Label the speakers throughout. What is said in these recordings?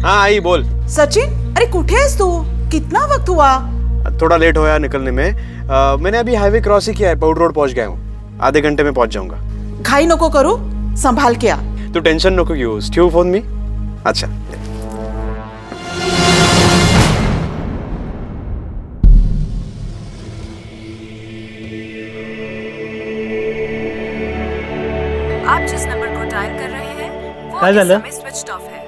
Speaker 1: हाँ आई बोल।
Speaker 2: सचिन, अरे कुठे आहेस तू? कितना वक्त हुआ?
Speaker 1: थोड़ा लेट होया निकलने में। मैंने अभी हाईवे क्रॉस ही किया है, पाउडर रोड पहुंच गया हूँ। आधे घंटे में पहुंच जाऊंगा।
Speaker 2: घाई नको करू, संभाल के आ।
Speaker 1: तू टेंशन नको घेऊ, स्टू फोन मी। अच्छा
Speaker 3: आप जिस नंबर को डायल कर रहे हैं वो
Speaker 4: काय
Speaker 3: इस
Speaker 4: झालं?
Speaker 3: समय स्विच्ड ऑफ है।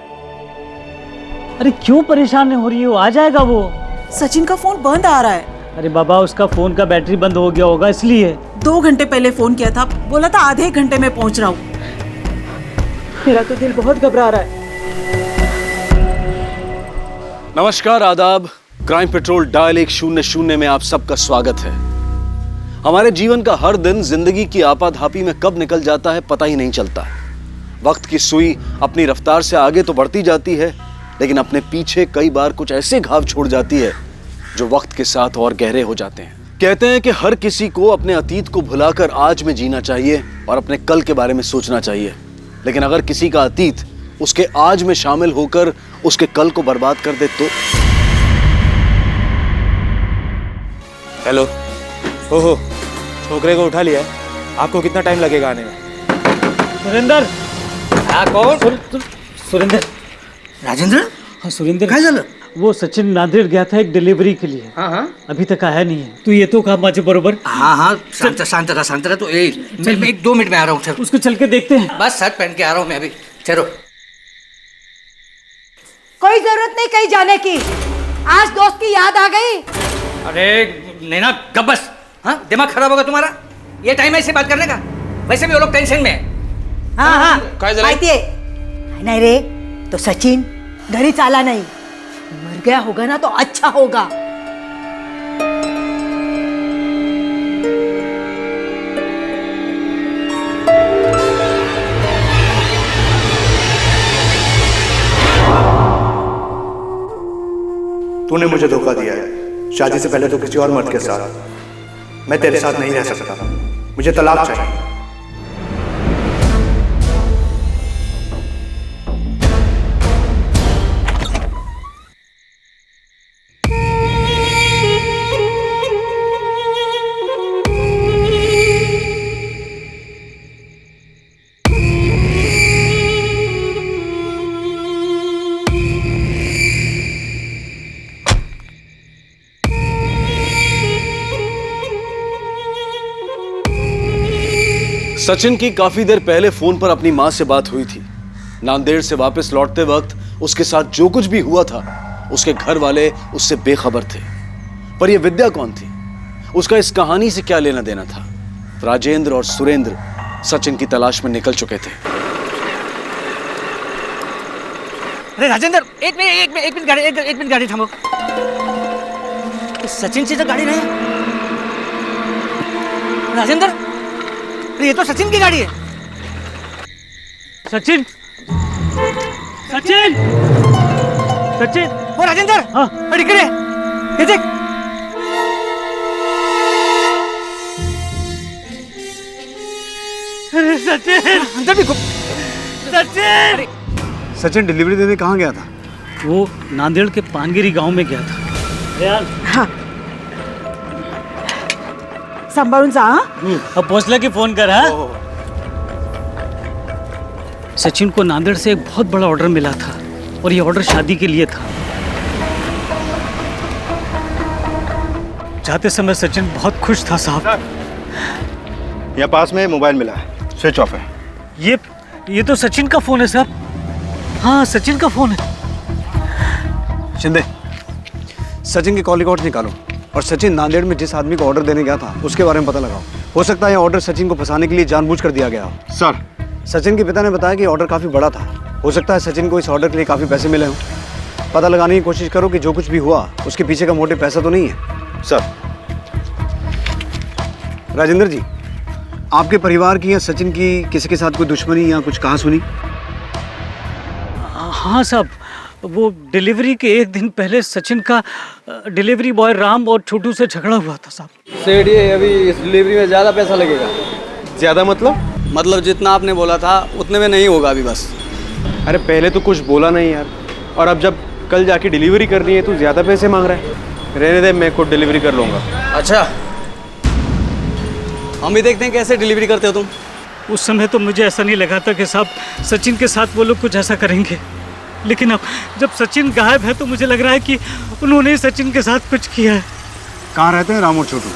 Speaker 4: अरे क्यों परेशान हो रही हो? आ जाएगा वो।
Speaker 2: सचिन का फोन बंद आ रहा है।
Speaker 4: अरे बाबा, उसका फोन का बैटरी बंद हो गया होगा इसलिए।
Speaker 2: 2 घंटे पहले फोन किया था, बोला था आधे घंटे में पहुंच रहा हूँ। मेरा तो दिल बहुत घबरा रहा है।
Speaker 5: नमस्कार, आदाब। क्राइम पेट्रोल डायल 100 में आप सबका स्वागत है। हमारे जीवन का हर दिन जिंदगी की आपाधापी में कब निकल जाता है पता ही नहीं चलता। वक्त की सुई अपनी रफ्तार से आगे तो बढ़ती जाती है, लेकिन अपने पीछे कई बार कुछ ऐसे घाव छोड़ जाती है जो वक्त के साथ और गहरे हो जाते हैं। कहते हैं कि हर किसी को अपने अतीत को भुलाकर आज में जीना चाहिए और अपने कल के बारे में सोचना चाहिए, लेकिन अगर किसी का अतीत उसके आज में शामिल होकर उसके कल को बर्बाद कर दे तो।
Speaker 1: हेलो। ओहो, छोकरे को उठा लिया है। आपको कितना टाइम लगेगा आने में?
Speaker 4: सुरेंद्र।
Speaker 6: हाँ कौन?
Speaker 4: सुरेंद्र।
Speaker 6: राजेंद्र?
Speaker 4: हाँ सुरेंद्र।
Speaker 6: काय झालं?
Speaker 4: वो सचिन नांदेड़ गया था एक डिलीवरी के लिए।
Speaker 6: हाँ
Speaker 4: अभी तक आया नहीं है। तू येतो का माझे बरोबर?
Speaker 6: हाँ शांत रहा तो मैं 1-2 मिनट में आ रहा हूँ।
Speaker 4: उसको चल के देखते हैं।
Speaker 6: बस शर्ट पहन के आ रहा हूँ मैं अभी। चलो।
Speaker 7: कोई जरूरत नहीं कहीं जाने की। आज दोस्त की याद आ गई।
Speaker 6: अरे नैना कब बस। हाँ दिमाग खराब होगा तुम्हारा? ये टाइम है इसे बात करने का? वैसे भी वो लोग टेंशन में है।
Speaker 7: हाँ
Speaker 6: काय झालं?
Speaker 7: माहिती आहे नाही रे, तो सचिन घरी चाला नहीं। मर गया होगा ना तो अच्छा होगा।
Speaker 8: तूने मुझे धोखा दिया है। शादी से पहले तो किसी और मर्द के साथ। मैं तेरे साथ नहीं रह सकता। मुझे तलाक चाहिए।
Speaker 5: सचिन की काफी देर पहले फोन पर अपनी मां से बात हुई थी। नांदेड़ से वापस लौटते वक्त उसके साथ जो कुछ भी हुआ था उसके घर वाले उससे बेखबर थे। पर यह विद्या कौन थी? उसका इस कहानी से क्या लेना देना था? राजेंद्र और सुरेंद्र सचिन की तलाश में निकल चुके थे।
Speaker 6: अरे राजेंद्र एक मिनट गाड़ी थांबो। सचिनची तर गाडी नाही। राजेंद्र, अरे ये तो सचिन की गाड़ी है।
Speaker 4: सचिन। सचिन। सचिन।
Speaker 6: ओ राजेंद्र।
Speaker 4: हाँ।
Speaker 6: अरे इकडे हे देख।
Speaker 4: अरे सचिन।
Speaker 6: अंदर भी
Speaker 4: सचिन।
Speaker 1: सचिन डिलीवरी देने कहाँ गया था?
Speaker 4: वो नांदेड़ के पानगिरी गांव में गया था। रेहान,
Speaker 2: हाँ, सांभाळून जा। हाँ?
Speaker 4: अब पहुंचला की फोन कर। हाँ? सचिन को नांदेड़ से एक बहुत बड़ा ऑर्डर मिला था और ये ऑर्डर शादी के लिए था। जाते समय सचिन बहुत खुश था साहब।
Speaker 8: यहाँ पास में मोबाइल मिला है, स्विच ऑफ है।
Speaker 4: ये तो सचिन का फोन है साहब। हाँ सचिन का फोन है।
Speaker 1: शिंदे, सचिन के कॉल रिकॉर्ड निकालो और सचिन नांदेड़ में जिस आदमी को ऑर्डर देने गया था उसके बारे में पता लगाओ। हो सकता है यह ऑर्डर सचिन को फंसाने के लिए जानबूझकर दिया गया हो।
Speaker 8: सर,
Speaker 1: सचिन के पिता ने बताया कि ऑर्डर काफ़ी बड़ा था। हो सकता है सचिन को इस ऑर्डर के लिए काफ़ी पैसे मिले हों। पता लगाने की कोशिश करो कि जो कुछ भी हुआ उसके पीछे का मोटिव पैसा तो नहीं है।
Speaker 8: सर।
Speaker 1: राजेंद्र जी, आपके परिवार की या सचिन की किसी के साथ कोई दुश्मनी या कुछ कहा सुनी?
Speaker 4: हाँ साहब, वो डिलीवरी के एक दिन पहले सचिन का डिलीवरी बॉय राम और छोटू से झगड़ा हुआ था साहब।
Speaker 9: सेठ, ये अभी इस डिलीवरी में ज़्यादा पैसा लगेगा।
Speaker 1: ज़्यादा मतलब
Speaker 9: जितना आपने बोला था उतने में नहीं होगा अभी बस।
Speaker 1: अरे पहले तो कुछ बोला नहीं यार।
Speaker 9: और अब जब कल जाके डिलीवरी करनी है तो ज़्यादा पैसे मांग रहा है। रहने दे, मैं खुद डिलीवरी कर लूँगा।
Speaker 5: अच्छा, हम भी देखते हैं कैसे डिलीवरी करते हो तुम।
Speaker 4: उस समय तो मुझे ऐसा नहीं लगा था कि साहब सचिन के साथ वो लोग कुछ ऐसा करेंगे, लेकिन अब जब सचिन गायब है तो मुझे लग रहा है कि उन्होंने ही सचिन के साथ कुछ किया है।
Speaker 1: कहाँ रहते हैं राम और छोटू?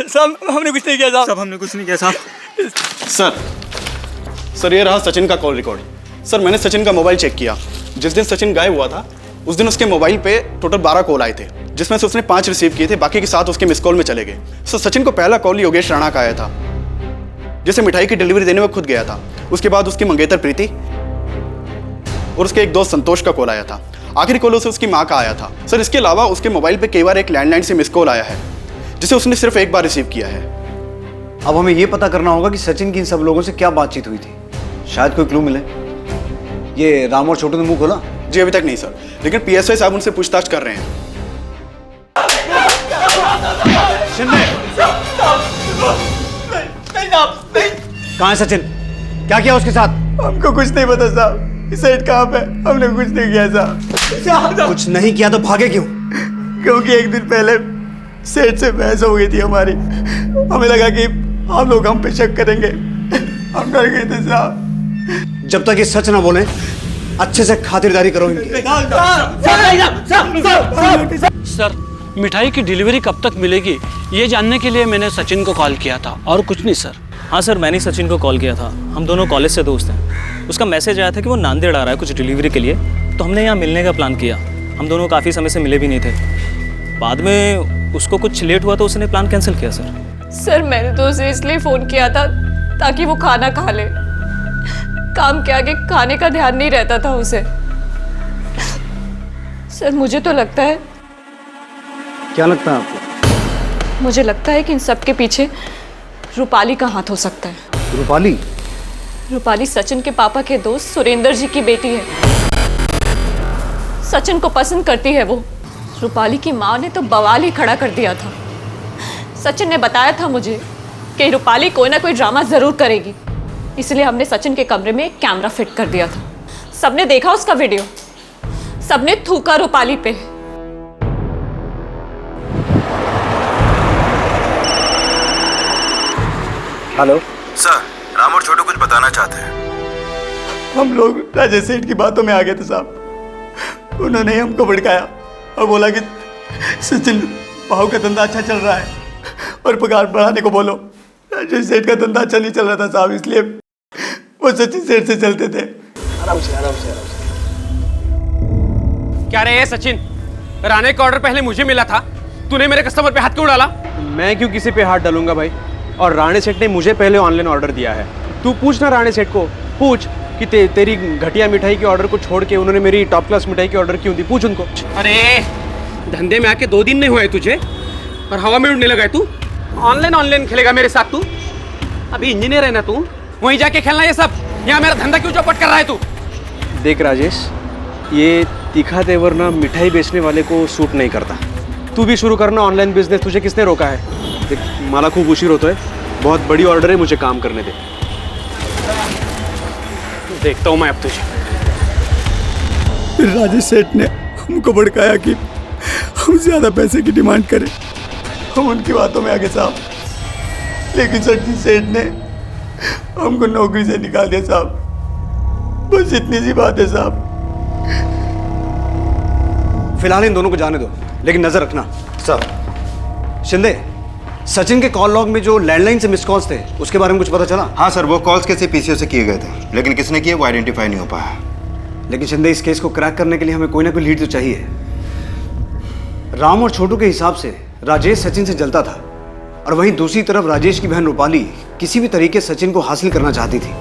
Speaker 6: साहब हमने कुछ नहीं किया साहब। हमने कुछ नहीं किया साहब।
Speaker 8: सर ये रहा सचिन का कॉल रिकॉर्ड। सर मैंने सचिन का मोबाइल चेक किया। जिस दिन सचिन गायब हुआ था उस दिन उसके मोबाइल पे टोटल 12 कॉल आए थे, जिसमें से उसने 5 रिसीव किए थे, बाकी के 7 उसके मिस कॉल में चले गए। सर सचिन को पहला कॉल योगेश राणा का आया था, जिसे मिठाई की डिलीवरी देने में खुद गया था। उसके बाद उसकी मंगेतर प्रीति और उसके एक दोस्त संतोष का कॉल आया था। आखिरी कॉल से उसकी माँ का आया था। सर इसके अलावा उसके मोबाइल पे कई बार एक लैंडलाइन से मिस कॉल आया है, जिसे उसने सिर्फ एक बार रिसीव किया है।
Speaker 1: अब हमें यह पता करना होगा कि सचिन की इन सब लोगों से क्या बातचीत हुई थी। शायद कोई क्लू मिले। ये राम और छोटू ने मुंह खोला?
Speaker 8: जी अभी तक नहीं सर, लेकिन पीएसआई साहब उनसे पूछताछ कर रहे हैं।
Speaker 1: कहाँ है सचिन? क्या किया उसके साथ?
Speaker 8: हमको कुछ नहीं पता साहब। सेठ कहाँ पे? हमने कुछ नहीं किया साहब।
Speaker 1: कुछ नहीं किया तो भागे क्यों?
Speaker 8: क्योंकि एक दिन पहले सेठ से बहस हो गई थी हमारी। हमें लगा कि हम लोग हम पे शक करेंगे, हम डर गए थे साहब।
Speaker 1: जब तक ये सच ना बोले अच्छे से खातिरदारी करो इनकी।
Speaker 10: सर मिठाई की डिलीवरी कब तक मिलेगी ये जानने के लिए मैंने सचिन को कॉल किया था, और कुछ नहीं सर।
Speaker 11: हाँ सर, मैंने सचिन को कॉल किया था। हम दोनों कॉलेज से दोस्त हैं। उसका मैसेज आया था कि वो नांदेड़ आ रहा है कुछ डिलीवरी के लिए, तो हमने यहाँ मिलने का प्लान किया। हम दोनों काफ़ी समय से मिले भी नहीं थे। बाद में उसको कुछ लेट हुआ तो उसने प्लान कैंसिल किया सर।
Speaker 3: मैंने तो उसे इसलिए फ़ोन किया था ताकि वो खाना खा ले। काम के आगे खाने का ध्यान नहीं रहता था उसे। सर मुझे तो लगता है।
Speaker 1: क्या लगता है आपको?
Speaker 3: मुझे लगता है कि इन सब के पीछे रूपाली का हाथ हो सकता है।
Speaker 1: रूपाली?
Speaker 3: रूपाली सचिन के पापा के दोस्त सुरेंद्र जी की बेटी है। सचिन को पसंद करती है वो। रूपाली की माँ ने तो बवाल ही खड़ा कर दिया था। सचिन ने बताया था मुझे कि रूपाली कोई ना कोई ड्रामा ज़रूर करेगी, इसलिए हमने सचिन के कमरे में एक कैमरा फिट कर दिया था। सबने देखा उसका वीडियो, सबने थूका रूपाली पे।
Speaker 1: हेलो
Speaker 12: सर, राम और छोटू कुछ बताना चाहते हैं।
Speaker 8: हम लोग राजेश सेठ की बातों में आ गए थे साहब। उन्होंने ही हमको भड़काया और बोला कि सचिन भाव का धंधा अच्छा चल रहा है और पगार बढ़ाने को बोलो। राजेश सेठ का धंधा अच्छा नहीं चल रहा था साहब, इसलिए वो सचिन सेठ से चलते थे।
Speaker 1: आराम से आराम से आराम से।
Speaker 13: क्या रे सचिन, राणे का ऑर्डर पहले मुझे मिला था, तूने मेरे कस्टमर पे हाथ क्यों डाला?
Speaker 9: मैं क्यों किसी पे हाथ डालूंगा भाई? और राणे सेठ ने मुझे पहले ऑनलाइन ऑर्डर दिया है। तू पूछ ना राणे सेठ को, पूछ कि तेरी घटिया मिठाई के ऑर्डर को छोड़ के उन्होंने मेरी टॉप क्लास मिठाई की ऑर्डर क्यों दी, पूछ उनको।
Speaker 13: अरे धंधे में आके 2 दिन नहीं हुए तुझे और हवा में उड़ने लगा है तू। ऑनलाइन खेलेगा मेरे साथ तू? अभी इंजीनियर है ना तू, वहीं जाके खेलना ये सब। यहाँ मेरा धंधा क्यों चौपट कर रहा है तू?
Speaker 9: देख राजेश, ये तीखा तेवर ना मिठाई बेचने वाले को सूट नहीं करता। तू भी शुरू करना ऑनलाइन बिजनेस, तुझे किसने रोका है? देख मला खूप उशीर होतोय, बहुत बड़ी ऑर्डर है, मुझे काम करने दे।
Speaker 13: देखता हूँ मैं अब तुझे।
Speaker 8: फिर राजेश सेठ ने हमको भड़काया कि हम ज्यादा पैसे की डिमांड करें। हम उनकी बातों में आ गए साहब, लेकिन सचिन सेठ ने हमको नौकरी से निकाल दिया साहब। बस इतनी सी बात है साहब।
Speaker 1: फिलहाल इन दोनों को जाने दो, लेकिन नजर रखना। सर शिंदे, सचिन के कॉल लॉग में जो लैंडलाइन से मिस कॉल्स थे उसके बारे में कुछ पता चला?
Speaker 12: हाँ सर, वो कॉल्स किसी पीसीओ से किए गए थे, लेकिन किसने किए वो आइडेंटिफाई नहीं हो पाया।
Speaker 1: लेकिन शिंदे, इस केस को क्रैक करने के लिए हमें कोई ना कोई लीड तो चाहिए। राम और छोटू के हिसाब से राजेश सचिन से जलता था, और वहीं दूसरी तरफ राजेश की बहन रूपाली किसी भी तरीके सचिन को हासिल करना चाहती थी।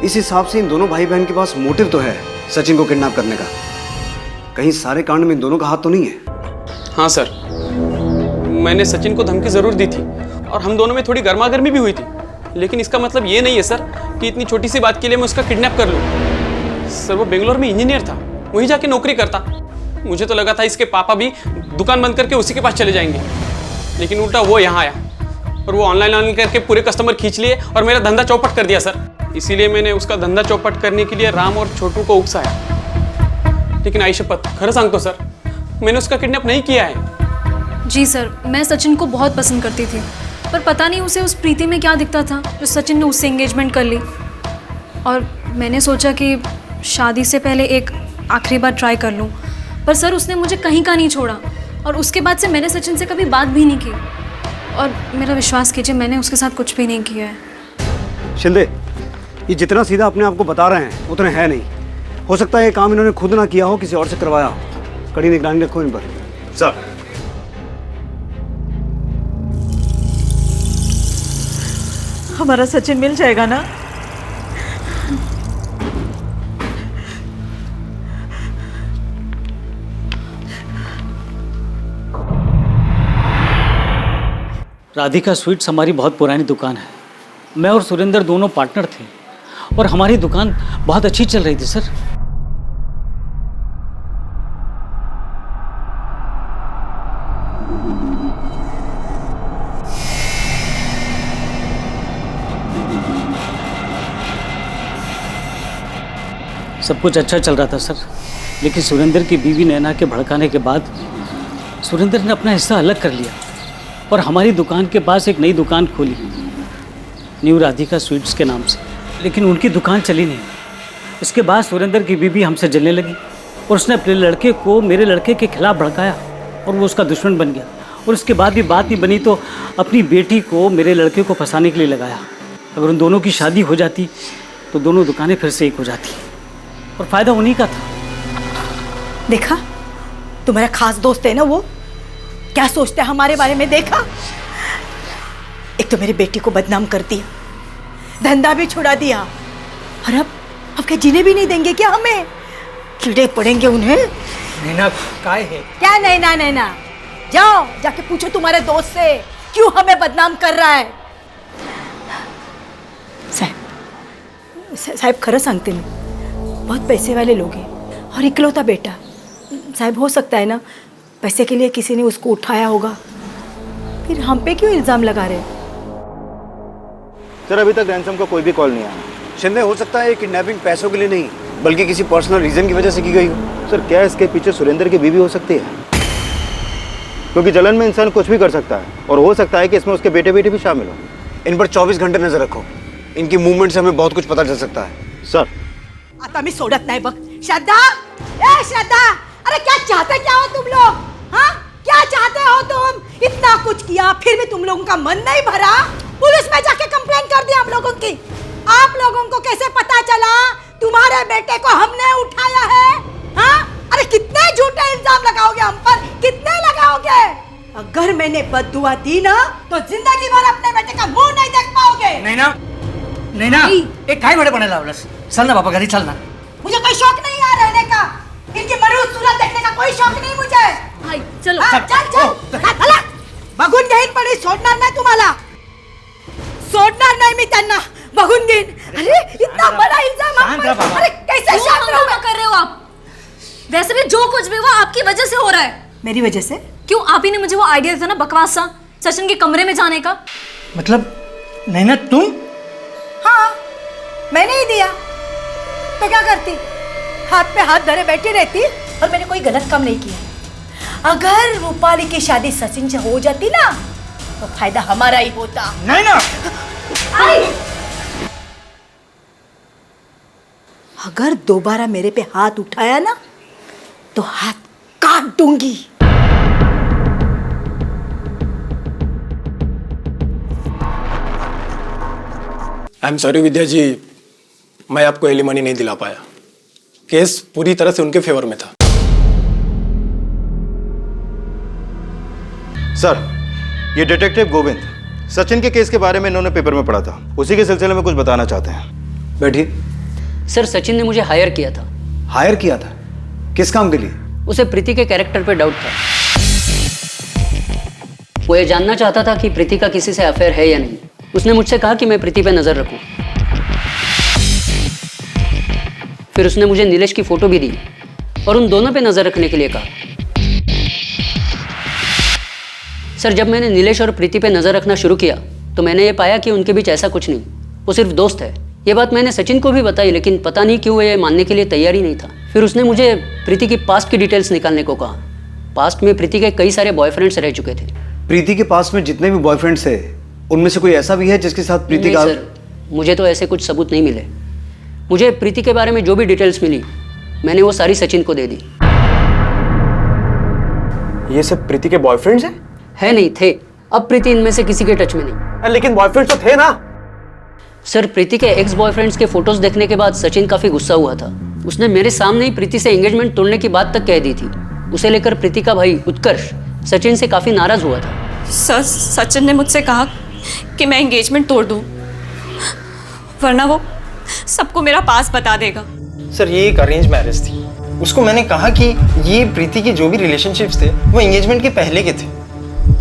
Speaker 1: इस हिसाब से इन दोनों भाई बहन के पास मोटिव तो है सचिन को किडनैप करने का। कहीं सारे कांड में इन दोनों का हाथ तो नहीं है?
Speaker 13: हाँ सर, मैंने सचिन को धमकी ज़रूर दी थी और हम दोनों में थोड़ी गर्मागर्मी भी हुई थी, लेकिन इसका मतलब ये नहीं है सर कि इतनी छोटी सी बात के लिए मैं उसका किडनैप कर लूँ। सर वो बेंगलोर में इंजीनियर था, वहीं जाके नौकरी करता। मुझे तो लगा था इसके पापा भी दुकान बंद करके उसी के पास चले जाएंगे, लेकिन उल्टा वो यहाँ आया और वो ऑनलाइन करके पूरे कस्टमर खींच लिए और मेरा धंधा चौपट कर दिया सर। इसीलिए मैंने उसका धंधा चौपट करने के लिए राम और छोटू को उकसाया। लेकिन आई शपथ, खरं सांगतो सर, मैंने उसका किडनैप नहीं किया है।
Speaker 14: जी सर, मैं सचिन को बहुत पसंद करती थी, पर पता नहीं उसे उस प्रीति में क्या दिखता था जो सचिन ने उससे एंगेजमेंट कर ली। और मैंने सोचा कि शादी से पहले एक आखिरी बार ट्राई कर लूँ, पर सर उसने मुझे कहीं का नहीं छोड़ा और उसके बाद से मैंने सचिन से कभी बात भी नहीं की। और मेरा विश्वास कीजिए, मैंने उसके साथ कुछ भी नहीं किया है।
Speaker 1: शिंदे, ये जितना सीधा अपने आप को बता रहे हैं उतना है नहीं। हो सकता है ये काम इन्होंने खुद ना किया हो, किसी और से करवाया हो। कड़ी निगरानी रखो इन पर।
Speaker 8: सर,
Speaker 2: हमारा सचिन मिल जाएगा ना?
Speaker 4: राधिका स्वीट्स हमारी बहुत पुरानी दुकान है। मैं और सुरेंद्र दोनों पार्टनर थे और हमारी दुकान बहुत अच्छी चल रही थी सर। सब कुछ अच्छा चल रहा था सर, लेकिन सुरेंद्र की बीवी नैना के भड़काने के बाद सुरेंद्र ने अपना हिस्सा अलग कर लिया और हमारी दुकान के पास एक नई दुकान खोली, न्यू राधिका स्वीट्स के नाम से। लेकिन उनकी दुकान चली नहीं। इसके बाद सुरेंद्र की बीवी हमसे जलने लगी और उसने अपने लड़के को मेरे लड़के के खिलाफ भड़काया और वो उसका दुश्मन बन गया। और उसके बाद भी बात नहीं बनी तो अपनी बेटी को मेरे लड़के को फंसाने के लिए लगाया। अगर उन दोनों की शादी हो जाती तो दोनों दुकानें फिर से एक हो जाती और फ़ायदा उन्हीं का था।
Speaker 7: देखा, तुम्हारा खास दोस्त है ना वो, क्या सोचता है हमारे बारे में? देखा, एक तो मेरी बेटी को बदनाम कर दिया, धंधा भी छुड़ा दिया, और अब क्या जीने भी नहीं देंगे क्या हमें? कीड़े पड़ेंगे उन्हें।
Speaker 6: नैना काय है?
Speaker 7: क्या नैना नैना? जाओ जाके पूछो तुम्हारे दोस्त से क्यों हमें बदनाम कर रहा है। साहब खरं सांगते मी, बहुत पैसे वाले लोग हैं और इकलौता बेटा। साहब हो सकता है ना पैसे के लिए किसी ने उसको उठाया होगा, फिर हम पे क्यों इल्जाम लगा रहे?
Speaker 1: सर, अभी तक रैंसम का कोई भी कॉल नहीं आया। शिंदे, हो सकता है किडनैपिंग पैसों के लिए नहीं बल्कि किसी पर्सनल रीजन की वजह से की गई हो।
Speaker 15: सर, क्या इसके पीछे सुरेंद्र की बीवी हो सकती है? क्योंकि जलन में इंसान कुछ भी कर सकता है और हो सकता है कि इसमें उसके बेटे बेटी भी शामिल हो।
Speaker 1: इन पर 24 घंटे नजर रखो, इनकी मूवमेंट से हमें बहुत कुछ पता चल सकता है।
Speaker 15: सर,
Speaker 7: आता मी सोडत नाही बघ। श्रद्धा, ए श्रद्धा, अरे क्या चाहते क्या हो तुम लोग? हाँ, क्या चाहते हो तुम? इतना कुछ किया फिर भी तुम लोगों का मन नहीं भरा? पुलिस में जाके कंप्लेंट कर दिया हम लोगों की। आप लोगों को कैसे पता चला तुम्हारे बेटे को हमने उठाया है? हाँ, अरे कितने झूठे इल्जाम लगाओगे हम पर? कितने लगाओगे? अगर मैंने बददुआ दी ना तो जिंदगी भर अपने बेटे का मुंह नहीं देख पाओगे।
Speaker 6: नैना, नैना, एक काय बड़े बने लावलस? चल ना बाबा, घरी चल ना।
Speaker 7: मुझे कोई शौक नहीं है रहने का, इनकी मरूद सूरत देखने का कोई शौक नहीं मुझे।
Speaker 14: भाई चलो,
Speaker 7: चल बघून घेईन, पण सोडणार नाही तुम्हाला, सोडणार नाही मी त्यांना, बघून घेईन। अरे इतना बड़ा इल्जाम आप पर, अरे कैसे शांत
Speaker 14: कर रहे हो आप? वैसे भी जो कुछ भी हुआ आपकी वजह से हो रहा है।
Speaker 7: मेरी वजह से?
Speaker 14: क्यों? आप ही ने मुझे वो आइडिया दिया ना बकवास सा सचिन के कमरे में जाने का।
Speaker 6: मतलब नैना तुम?
Speaker 7: हाँ, मैंने ही दिया तो क्या करती? हाथ पे हाथ धरे बैठी रहती और मैंने कोई गलत काम नहीं किया। अगर रूपाली की शादी सचिन से हो जाती ना तो फायदा हमारा ही होता।
Speaker 6: नहीं ना,
Speaker 7: अगर दोबारा मेरे पे हाथ उठाया ना तो हाथ काट दूंगी।
Speaker 16: आई एम सॉरी विद्या जी, मैं आपको एलिमनी नहीं दिला पाया।
Speaker 8: केस पूरी तरह से उनके फेवर में था।
Speaker 15: सर, ये डिटेक्टिव गोविंद सचिन के केस के बारे में इन्होंने पेपर में पढ़ा था, उसी के सिलसिले में कुछ बताना चाहते हैं।
Speaker 1: बैठिए।
Speaker 16: सर, सचिन ने मुझे हायर किया था।
Speaker 1: हायर किया था? किस काम के लिए?
Speaker 16: उसे प्रीति के कैरेक्टर पे डाउट था। वो ये जानना चाहता था कि प्रीति का किसी से अफेयर है या नहीं। उसने मुझसे कहा कि मैं प्रीति पे नजर रखूं। फिर उसने मुझे नीलेश की फोटो भी दी और उन दोनों पे नजर रखने के लिए कहा। सर, जब मैंने नीलेश और प्रीति पे नजर रखना शुरू किया तो मैंने ये पाया कि उनके बीच ऐसा कुछ नहीं, वो सिर्फ दोस्त है। ये बात मैंने सचिन को भी बताई, लेकिन पता नहीं क्यों वो ये मानने के लिए तैयार ही नहीं था। फिर उसने मुझे प्रीति की पास्ट की डिटेल्स निकालने को कहा। पास्ट में प्रीति के कई सारे बॉयफ्रेंड्स रह चुके थे।
Speaker 1: प्रीति के पास में जितने भी बॉयफ्रेंड्स थे उनमें से कोई ऐसा भी है जिसके साथ प्रीति का?
Speaker 16: सर, मुझे तो ऐसे कुछ सबूत नहीं मिले। मुझे प्रीति के बारे में जो भी डिटेल्स मिली मैंने वो सारी सचिन को दे दी।
Speaker 9: ये सब प्रीति के बॉयफ्रेंड्स हैं?
Speaker 16: है नहीं, थे। अब प्रीति इनमें से किसी के टच में नहीं।
Speaker 9: लेकिन बॉयफ्रेंड्स तो थे ना?
Speaker 16: सर, प्रीति के एक्स बॉयफ्रेंड्स के फोटोज देखने के बाद सचिन काफी गुस्सा हुआ था। उसने मेरे सामने ही प्रीति से एंगेजमेंट तोड़ने की बात तक कह दी थी। उसे लेकर प्रीति का भाई उत्कर्ष सचिन से काफी नाराज हुआ था।
Speaker 3: सर, सचिन ने मुझसे कहा कि मैं एंगेजमेंट तोड़ दूं, वरना वो सबको मेरा पास बता देगा।
Speaker 17: सर, ये एक अरेंज मैरिज थी। उसको मैंने कहा कि ये प्रीति के जो भी रिलेशनशिप्स थे वो एंगेजमेंट के पहले के थे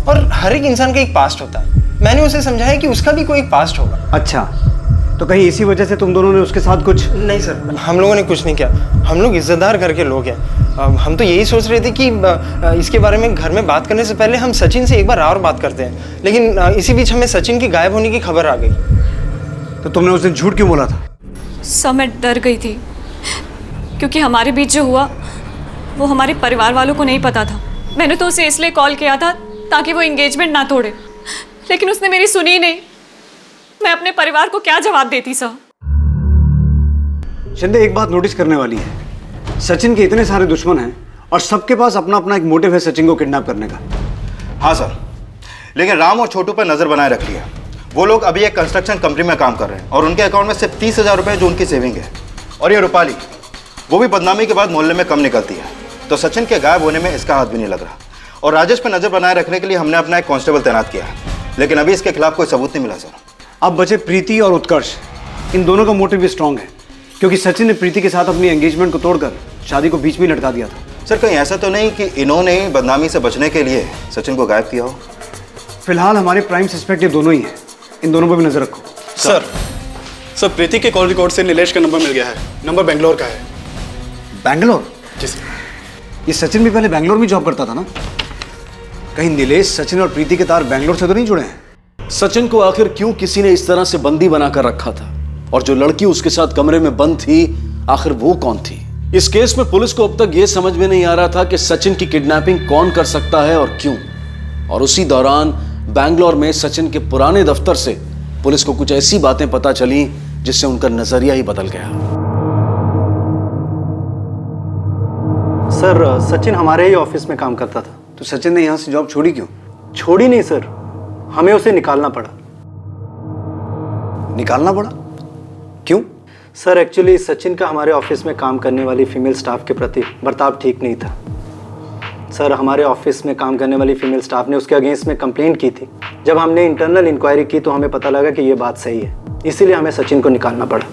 Speaker 17: और हर एक इंसान का एक पास्ट होता है। मैंने उसे समझाया कि उसका भी कोई एक पास्ट होगा।
Speaker 1: अच्छा, तो कहीं इसी वजह से तुम दोनों ने उसके साथ कुछ?
Speaker 17: नहीं सर, हम लोगों ने कुछ नहीं किया। हम लोग इज्जतदार घर के लोग हैं। हम तो यही सोच रहे थे कि इसके बारे में घर में बात करने से पहले हम सचिन से एक बार और बात करते हैं, लेकिन इसी बीच हमें सचिन के गायब होने की खबर आ गई।
Speaker 1: तो तुमने उस दिन झूठ क्यों बोला था?
Speaker 3: सर, मैं डर गई थी क्योंकि हमारे बीच जो हुआ वो हमारे परिवार वालों को नहीं पता था। मैंने तो उसे इसलिए कॉल किया था ताकि वो एंगेजमेंट ना तोड़े, लेकिन उसने मेरी सुनी ही नहीं। मैं अपने परिवार को क्या जवाब देती सर?
Speaker 1: शिंदे, एक बात नोटिस करने वाली है। सचिन के इतने सारे दुश्मन हैं और सबके पास अपना अपना एक मोटिव है सचिन को किडनैप करने का।
Speaker 15: हाँ सर, लेकिन राम और छोटू पर नजर बनाए रखी है। वो लोग अभी एक कंस्ट्रक्शन कंपनी में काम कर रहे हैं और उनके अकाउंट में सिर्फ 30,000 रुपए जो उनकी सेविंग है। और ये रूपाली, वो भी बदनामी के बाद मोहल्ले में कम निकलती है, तो सचिन के गायब होने में इसका हाथ भी नहीं लग रहा। और राजेश पर नजर बनाए रखने के लिए हमने अपना एक कांस्टेबल तैनात किया है, लेकिन अभी इसके खिलाफ कोई सबूत नहीं मिला सर।
Speaker 1: अब बचे प्रीति और उत्कर्ष। इन दोनों का मोटिव भी स्ट्रांग है क्योंकि सचिन ने प्रीति के साथ अपनी एंगेजमेंट को तोड़कर शादी को बीच में लटका दिया था।
Speaker 15: सर, कहीं ऐसा तो नहीं कि इन्होंने बदनामी से बचने के लिए सचिन को गायब किया हो?
Speaker 1: फिलहाल हमारे प्राइम सस्पेक्ट ये दोनों ही हैं। इन दोनों पर भी नजर रखो।
Speaker 8: सर, प्रीति के कॉल रिकॉर्ड से नीलेश का नंबर मिल गया है। नंबर बेंगलोर का है।
Speaker 1: बैंगलोर?
Speaker 8: जी सर।
Speaker 1: ये सचिन भी पहले बैंगलोर में जॉब करता था ना? कहीं नीलेश, सचिन और प्रीति के तार बैंगलोर से तो नहीं जुड़े हैं?
Speaker 5: सचिन को आखिर क्यों किसी ने इस तरह से बंदी बनाकर रखा था, और जो लड़की उसके साथ कमरे में बंद थी आखिर वो कौन थी? इस केस में पुलिस को अब तक यह समझ में नहीं आ रहा था कि सचिन की किडनैपिंग कौन कर सकता है और क्यों। और उसी दौरान बैंगलोर में सचिन के पुराने दफ्तर से पुलिस को कुछ ऐसी बातें पता चली जिससे उनका नजरिया ही बदल गया।
Speaker 18: सर, सचिन हमारे ही ऑफिस में काम करता था।
Speaker 1: तो सचिन ने यहाँ से जॉब छोड़ी क्यों?
Speaker 18: छोड़ी नहीं सर, हमें उसे निकालना पड़ा।
Speaker 1: निकालना पड़ा? क्यों?
Speaker 18: सर, एक्चुअली सचिन का हमारे ऑफिस में काम करने वाली फीमेल स्टाफ के प्रति बर्ताव ठीक नहीं था। सर, हमारे ऑफिस में काम करने वाली फीमेल स्टाफ ने उसके अगेंस्ट में कंप्लेंट की थी। जब हमने इंटरनल इंक्वायरी की तो हमें पता लगा कि ये बात सही है, इसीलिए हमें सचिन को निकालना पड़ा।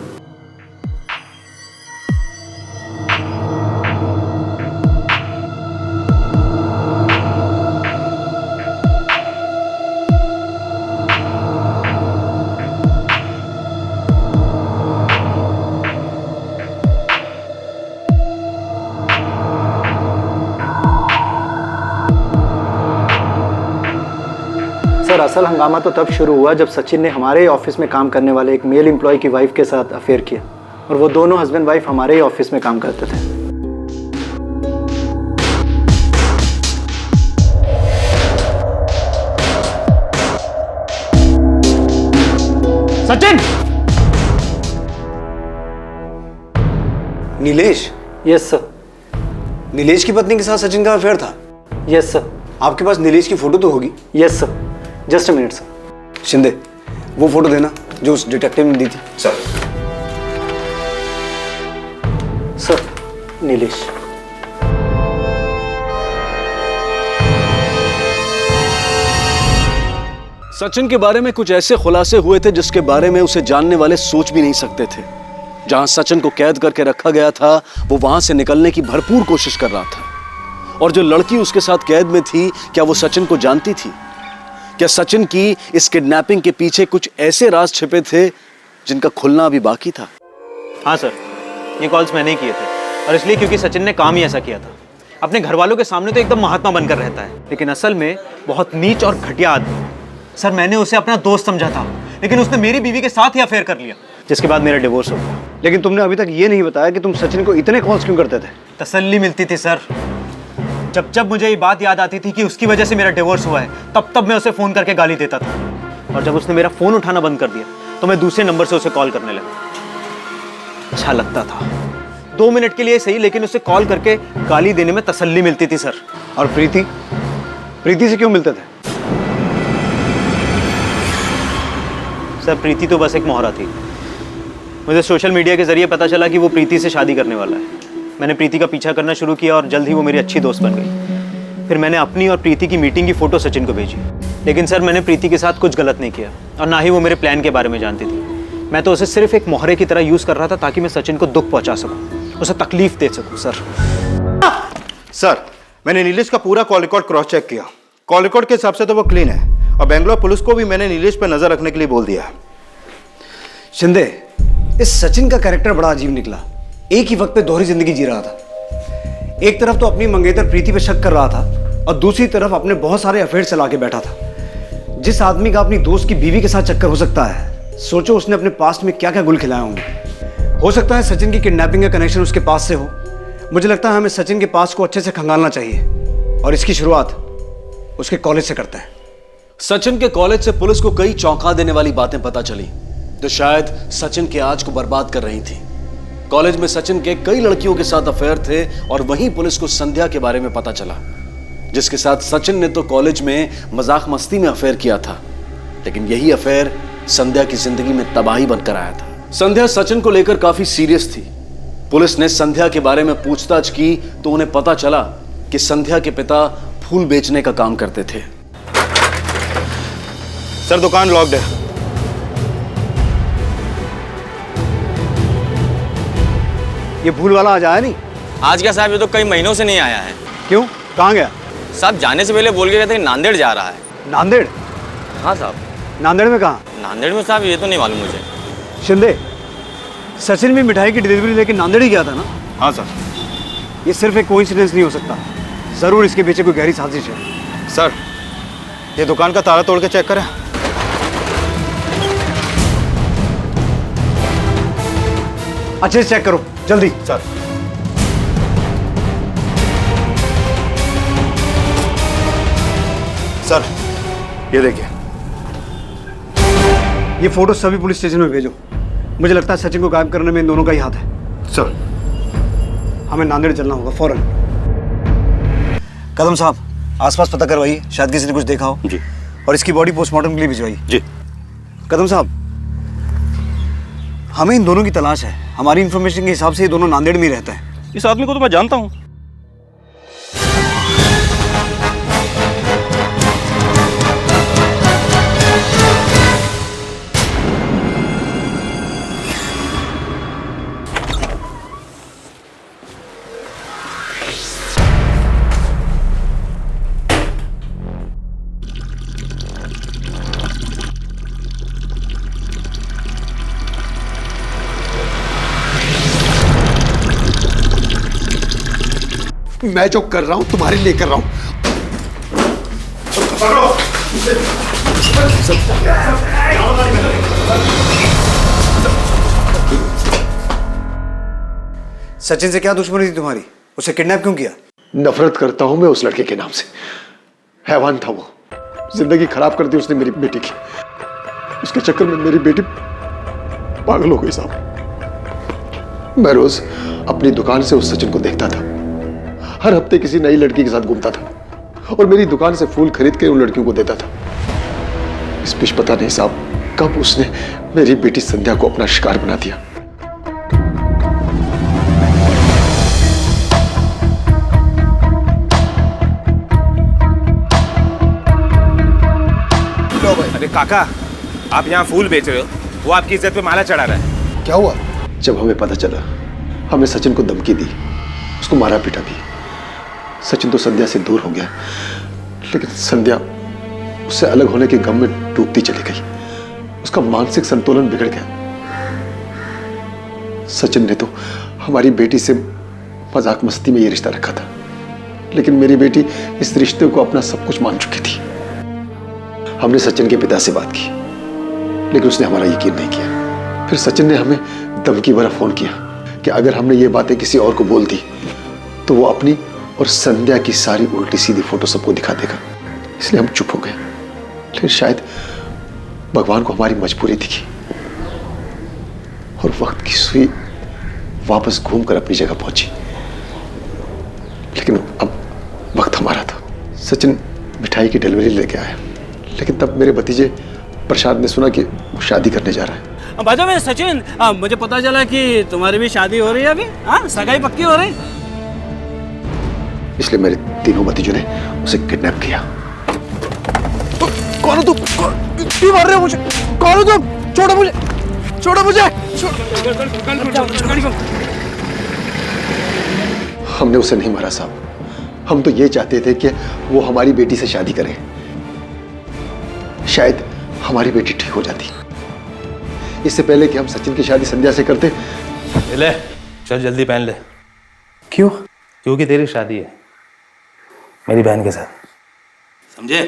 Speaker 18: सर, असल हंगामा तो तब शुरू हुआ जब सचिन ने हमारे ही ऑफिस में काम करने वाले एक मेल एम्प्लॉय की वाइफ के साथ अफेयर किया, और वो दोनों हस्बैंड वाइफ हमारे ही ऑफिस में काम करते थे।
Speaker 1: सचिन! नीलेश?
Speaker 18: Yes sir.
Speaker 1: नीलेश की पत्नी के साथ सचिन का अफेयर था?
Speaker 18: Yes sir.
Speaker 1: आपके पास नीलेश की फोटो तो होगी?
Speaker 18: Yes sir. Just a minute sir.
Speaker 1: Shinde, वो फोटो देना जो उस डिटेक्टिव ने दी थी।
Speaker 15: सर।
Speaker 18: सर, नीलेश।
Speaker 5: सचिन के बारे में कुछ ऐसे खुलासे हुए थे जिसके बारे में उसे जानने वाले सोच भी नहीं सकते थे। जहां सचिन को कैद करके रखा गया था, वो वहां से निकलने की भरपूर कोशिश कर रहा था। और जो लड़की उसके साथ कैद में थी, क्या वो सचिन को जानती थी? क्या सचिन की इस किडनैपिंग के पीछे कुछ ऐसे राज छिपे थे जिनका खुलना अभी बाकी था?
Speaker 9: हाँ सर, ये कॉल्स मैंने ही किए थे, और इसलिए क्योंकि सचिन ने काम ही ऐसा किया था। अपने घर वालों के सामने तो एकदम महात्मा बनकर रहता है, लेकिन असल में बहुत नीच और घटिया आदमी। सर, मैंने उसे अपना दोस्त समझा था, लेकिन उसने मेरी बीवी के साथ ही अफेयर कर लिया, जिसके बाद मेरा डिवोर्स हो गया।
Speaker 1: लेकिन तुमने अभी तक ये नहीं बताया कि तुम सचिन को इतने कॉल्स क्यों करते थे?
Speaker 9: तसल्ली मिलती थी सर। जब जब मुझे ये बात याद आती थी कि उसकी वजह से मेरा डिवोर्स हुआ है, तब तब मैं उसे फ़ोन करके गाली देता था। और जब उसने मेरा फ़ोन उठाना बंद कर दिया, तो मैं दूसरे नंबर से उसे कॉल करने लगा। अच्छा लगता था, 2 मिनट के लिए सही, लेकिन उसे कॉल करके गाली देने में तसल्ली मिलती थी सर।
Speaker 1: और प्रीति से क्यों मिलते थे?
Speaker 9: सर, प्रीति तो बस एक मोहरा थी। मुझे सोशल मीडिया के जरिए पता चला कि वो प्रीति से शादी करने वाला है। मैंने प्रीति का पीछा करना शुरू किया और जल्द ही वो मेरी अच्छी दोस्त बन गई। फिर मैंने अपनी और प्रीति की मीटिंग की फ़ोटो सचिन को भेजी। लेकिन सर, मैंने प्रीति के साथ कुछ गलत नहीं किया, और ना ही वो मेरे प्लान के बारे में जानती थी। मैं तो उसे सिर्फ एक मोहरे की तरह यूज़ कर रहा था, ताकि मैं सचिन को दुख पहुँचा सकूँ, उसे तकलीफ दे सकूँ।
Speaker 15: सर, मैंने नीलेश का पूरा कॉल रिकॉर्ड क्रॉस चेक किया। कॉल रिकॉर्ड के हिसाब से तो वो क्लीन है, और बेंगलोर पुलिस को भी मैंने नीलेश पर नजर रखने के लिए बोल दिया है।
Speaker 1: शिंदे, इस सचिन का कैरेक्टर बड़ा अजीब निकला। एक ही वक्त पे दोहरी जिंदगी जी रहा था। एक तरफ तो अपनी मंगेतर प्रीति पे शक कर रहा था, और दूसरी तरफ अपने बहुत सारे अफेयर चला के बैठा था। जिस आदमी का अपनी दोस्त की बीवी के साथ चक्कर हो सकता है, सोचो उसने अपने पास्ट में क्या क्या गुल खिलाए होंगे। हो सकता है सचिन की किडनैपिंग का कनेक्शन उसके पास से हो। मुझे लगता है हमें सचिन के पास को अच्छे से खंगालना चाहिए, और इसकी शुरुआत उसके कॉलेज से करता है।
Speaker 5: सचिन के कॉलेज से पुलिस को कई चौंका देने वाली बातें पता चली, जो शायद सचिन के आज को बर्बाद कर रही थी। कॉलेज में सचिन के कई लड़कियों के साथ अफेयर थे, और वहीं पुलिस को संध्या के बारे में पता चला, जिसके साथ सचिन ने तो कॉलेज में मजाक मस्ती में अफेयर किया था, लेकिन यही अफेयर संध्या की जिंदगी में तबाही बनकर आया था। संध्या सचिन को लेकर काफी सीरियस थी। पुलिस ने संध्या के बारे में पूछताछ की तो उन्हें पता चला कि संध्या के पिता फूल बेचने का काम करते थे।
Speaker 15: सर, दुकान लॉक्ड है।
Speaker 1: ये भूल वाला आज आया नहीं?
Speaker 11: आज क्या साहब, ये तो कई महीनों से नहीं आया है।
Speaker 1: क्यों, कहाँ गया?
Speaker 11: साहब, जाने से पहले बोल के गए थे नांदेड़ जा रहा है।
Speaker 1: नांदेड़?
Speaker 11: हाँ साहब।
Speaker 1: नांदेड़ में कहाँ?
Speaker 11: नांदेड़ में साहब, ये तो नहीं मालूम मुझे।
Speaker 1: शिंदे, सचिन भी मिठाई की डिलीवरी लेके नांदेड़ ही गया था ना?
Speaker 15: हाँ सर।
Speaker 1: ये सिर्फ एक कोइंसिडेंस नहीं हो सकता, जरूर इसके पीछे कोई गहरी साजिश है।
Speaker 15: सर, ये दुकान का ताला तोड़ के चेक करें।
Speaker 1: अच्छे से चेक करो, जल्दी।
Speaker 15: सर। सर, ये देखिए।
Speaker 1: ये फोटो सभी पुलिस स्टेशन में भेजो। मुझे लगता है सचिन को गायब करने में इन दोनों का ही हाथ है।
Speaker 15: सर।
Speaker 1: हमें नांदेड़ चलना होगा फौरन। कदम साहब, आसपास पता करवाइए, शायद किसी ने कुछ देखा हो।
Speaker 15: जी।
Speaker 1: और इसकी बॉडी पोस्टमार्टम के लिए भिजवाइए।
Speaker 15: जी।
Speaker 1: कदम साहब, हमें इन दोनों की तलाश है। हमारी इंफॉर्मेशन के हिसाब से ये दोनों नांदेड़ में ही रहते हैं।
Speaker 15: इस आदमी को तो मैं जानता हूँ।
Speaker 19: मैं जो कर रहा हूं तुम्हारे लिए कर रहा हूं।
Speaker 1: सचिन से क्या दुश्मनी थी तुम्हारी? उसे किडनैप क्यों किया?
Speaker 19: नफरत करता हूं मैं उस लड़के के नाम से। हैवान था वो, जिंदगी खराब कर दी उसने मेरी बेटी की। उसके चक्कर में मेरी बेटी पागल हो गई साहब। मैं रोज अपनी दुकान से उस सचिन को देखता था, हर हफ्ते किसी नई लड़की के साथ घूमता था और मेरी दुकान से फूल खरीद के उन लड़कियों को देता था। इस बीच पता नहीं साहब कब उसने मेरी बेटी संध्या को अपना शिकार बना दिया।
Speaker 20: काका, आप यहाँ फूल बेच रहे हो, वो आपकी इज्जत पे माला चढ़ा रहा है।
Speaker 19: क्या हुआ? जब हमें पता चला, हमने सचिन को धमकी दी, उसको मारा पीटा भी। सचिन तो संध्या से दूर हो गया, लेकिन संध्या उससे अलग होने के गम में डूबती चली गई। उसका मानसिक संतुलन बिगड़ गया। सचिन ने तो हमारी बेटी से मजाक मस्ती में ये रिश्ता रखा था, लेकिन मेरी बेटी इस रिश्ते को अपना सब कुछ मान चुकी थी। हमने सचिन के पिता से बात की, लेकिन उसने हमारा यकीन नहीं किया। फिर सचिन ने हमें धमकी भरा फोन किया कि अगर हमने ये बातें किसी और को बोल दी तो वो अपनी और संध्या की सारी उल्टी सीधी फोटो सबको दिखा देगा। इसलिए हम चुप हो गए, लेकिन शायद भगवान को हमारी मजबूरी दिखी और वक्त की सुई वापस घूमकर अपनी जगह पहुंची। लेकिन अब वक्त हमारा था। सचिन मिठाई की डिलीवरी लेके आया, लेकिन तब मेरे भतीजे प्रसाद ने सुना कि वो शादी करने जा रहा है।
Speaker 10: बाजू में सचिन, मुझे पता चला कि तुम्हारी भी शादी हो रही है अभी। हाँ, सगाई पक्की हो रही।
Speaker 19: इसलिए मेरे तीनों भतीजों ने उसे किडनैप किया।
Speaker 9: कौन हो तुम? क्यों मार रहे हो मुझे? कौन हो तुम? छोड़ो मुझे, छोड़ो मुझे।
Speaker 19: हमने उसे नहीं मारा साहब। हम तो ये चाहते थे कि वो हमारी बेटी से शादी करे। शायद हमारी बेटी ठीक हो जाती। इससे पहले कि हम सचिन की शादी संध्या से करते।
Speaker 20: ले चल जल्दी पहन ले।
Speaker 9: क्यों?
Speaker 20: क्योंकि तेरी शादी है मेरी बहन के साथ, समझे?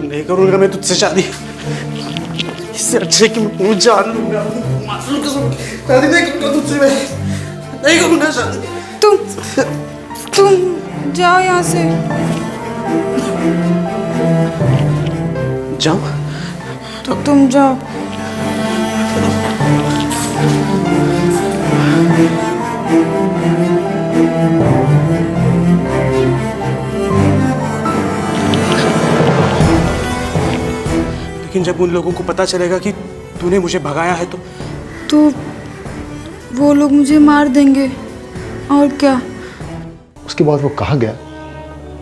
Speaker 9: नहीं करूंगा मैं तुझसे शादी। इससे अच्छे कि मैं मुझे जान लूंगा। शादी नहीं करूंगा तुझसे मैं। नहीं करूंगा शादी।
Speaker 21: तुम जाओ यहाँ से।
Speaker 9: जाओ?
Speaker 21: तो तुम जाओ।
Speaker 9: लेकिन जब उन लोगों को पता चलेगा कि तूने मुझे भगाया है तो
Speaker 21: वो लोग मुझे मार देंगे। और क्या?
Speaker 19: उसके बाद वो कहाँ गया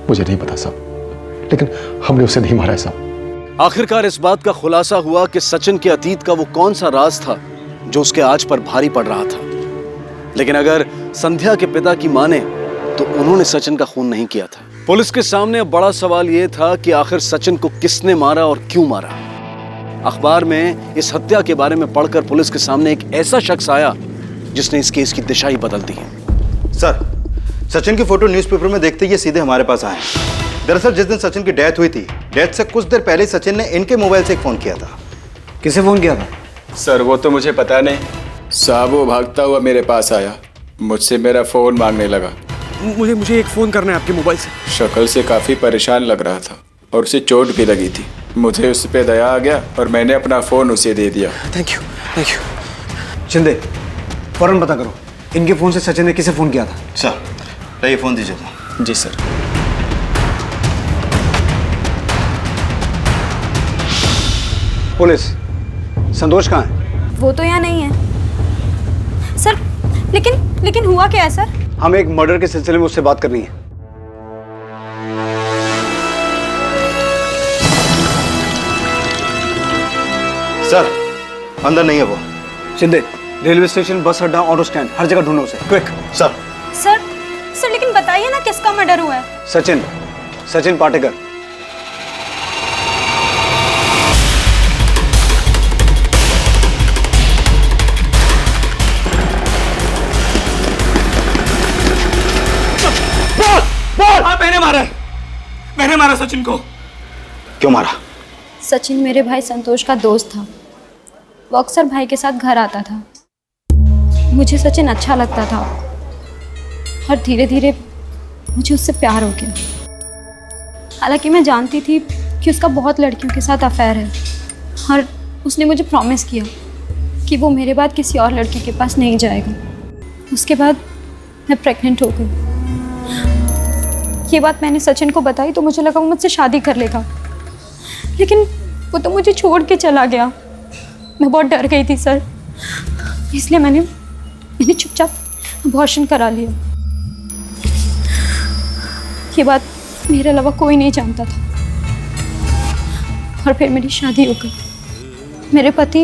Speaker 19: मुझे नहीं पता साहब, लेकिन हमने उसे नहीं मारा है साहब।
Speaker 5: आखिरकार इस बात का खुलासा हुआ कि सचिन के अतीत का वो कौन सा राज था जो उसके आज पर भारी पड़ रहा था। लेकिन अगर संध्या के पिता की माने तो उन्होंने सचिन का खून नहीं किया था। पुलिस के सामने अब बड़ा सवाल यह था कि आखिर सचिन को किसने मारा और क्यों मारा। अखबार में इस हत्या के बारे में पढ़कर पुलिस के सामने एक ऐसा शख्स आया जिसने इस केस की दिशा ही बदल दी है।
Speaker 15: सर, सचिन की फोटो न्यूज़पेपर में देखते ही सीधे हमारे पास आए। दरअसल जिस दिन सचिन की डेथ हुई थी, डेथ से कुछ देर पहले सचिन ने इनके मोबाइल से एक फोन किया था।
Speaker 1: किसे फोन किया था?
Speaker 22: सर वो तो मुझे पता नहीं। साहब वो भागता हुआ मेरे पास आया, मुझसे मेरा फोन मांगने लगा।
Speaker 9: मुझे एक फोन करना है आपके मोबाइल से।
Speaker 22: शक्ल से काफी परेशान लग रहा था और उसे चोट भी लगी थी। मुझे उस पर दया आ गया और मैंने अपना फोन उसे दे दिया।
Speaker 1: Thank you. शिंदे, फौरन पता करो इनके फोन से सचिन ने किसे फोन किया था।
Speaker 15: सर, ये फोन दीजिएगा।
Speaker 22: जी सर।
Speaker 1: पुलिस, संतोष कहाँ है?
Speaker 14: वो तो यहाँ नहीं है सर। लेकिन हुआ क्या है सर?
Speaker 1: हमें एक मर्डर के सिलसिले में उससे बात करनी है।
Speaker 15: सर, अंदर नहीं है वो।
Speaker 1: शिंदे, रेलवे स्टेशन, बस अड्डा, ऑटो स्टैंड, हर जगह ढूंढो उसे। क्विक।
Speaker 14: सर लेकिन बताइए ना किसका मर्डर हुआ है?
Speaker 1: सचिन पाटेकर।
Speaker 20: मैंने मारा सचिन को।
Speaker 15: क्यों मारा?
Speaker 14: सचिन मेरे भाई संतोष का दोस्त था। वो अक्सर भाई के साथ घर आता था। मुझे सचिन अच्छा लगता था और धीरे धीरे मुझे उससे प्यार हो गया। हालांकि मैं जानती थी कि उसका बहुत लड़कियों के साथ अफेयर है और उसने मुझे प्रॉमिस किया कि वो मेरे बाद किसी और लड़की के पास नहीं जाएगा। उसके बाद मैं प्रेग्नेंट हो गई। ये बात मैंने सचिन को बताई तो मुझे लगा वो मुझसे शादी कर लेगा, लेकिन वो तो मुझे छोड़ के चला गया। मैं बहुत डर गई थी सर, इसलिए मैंने मैंने चुपचाप अबॉर्शन करा लिया। ये बात मेरे अलावा कोई नहीं जानता था। और फिर मेरी शादी हो गई। मेरे पति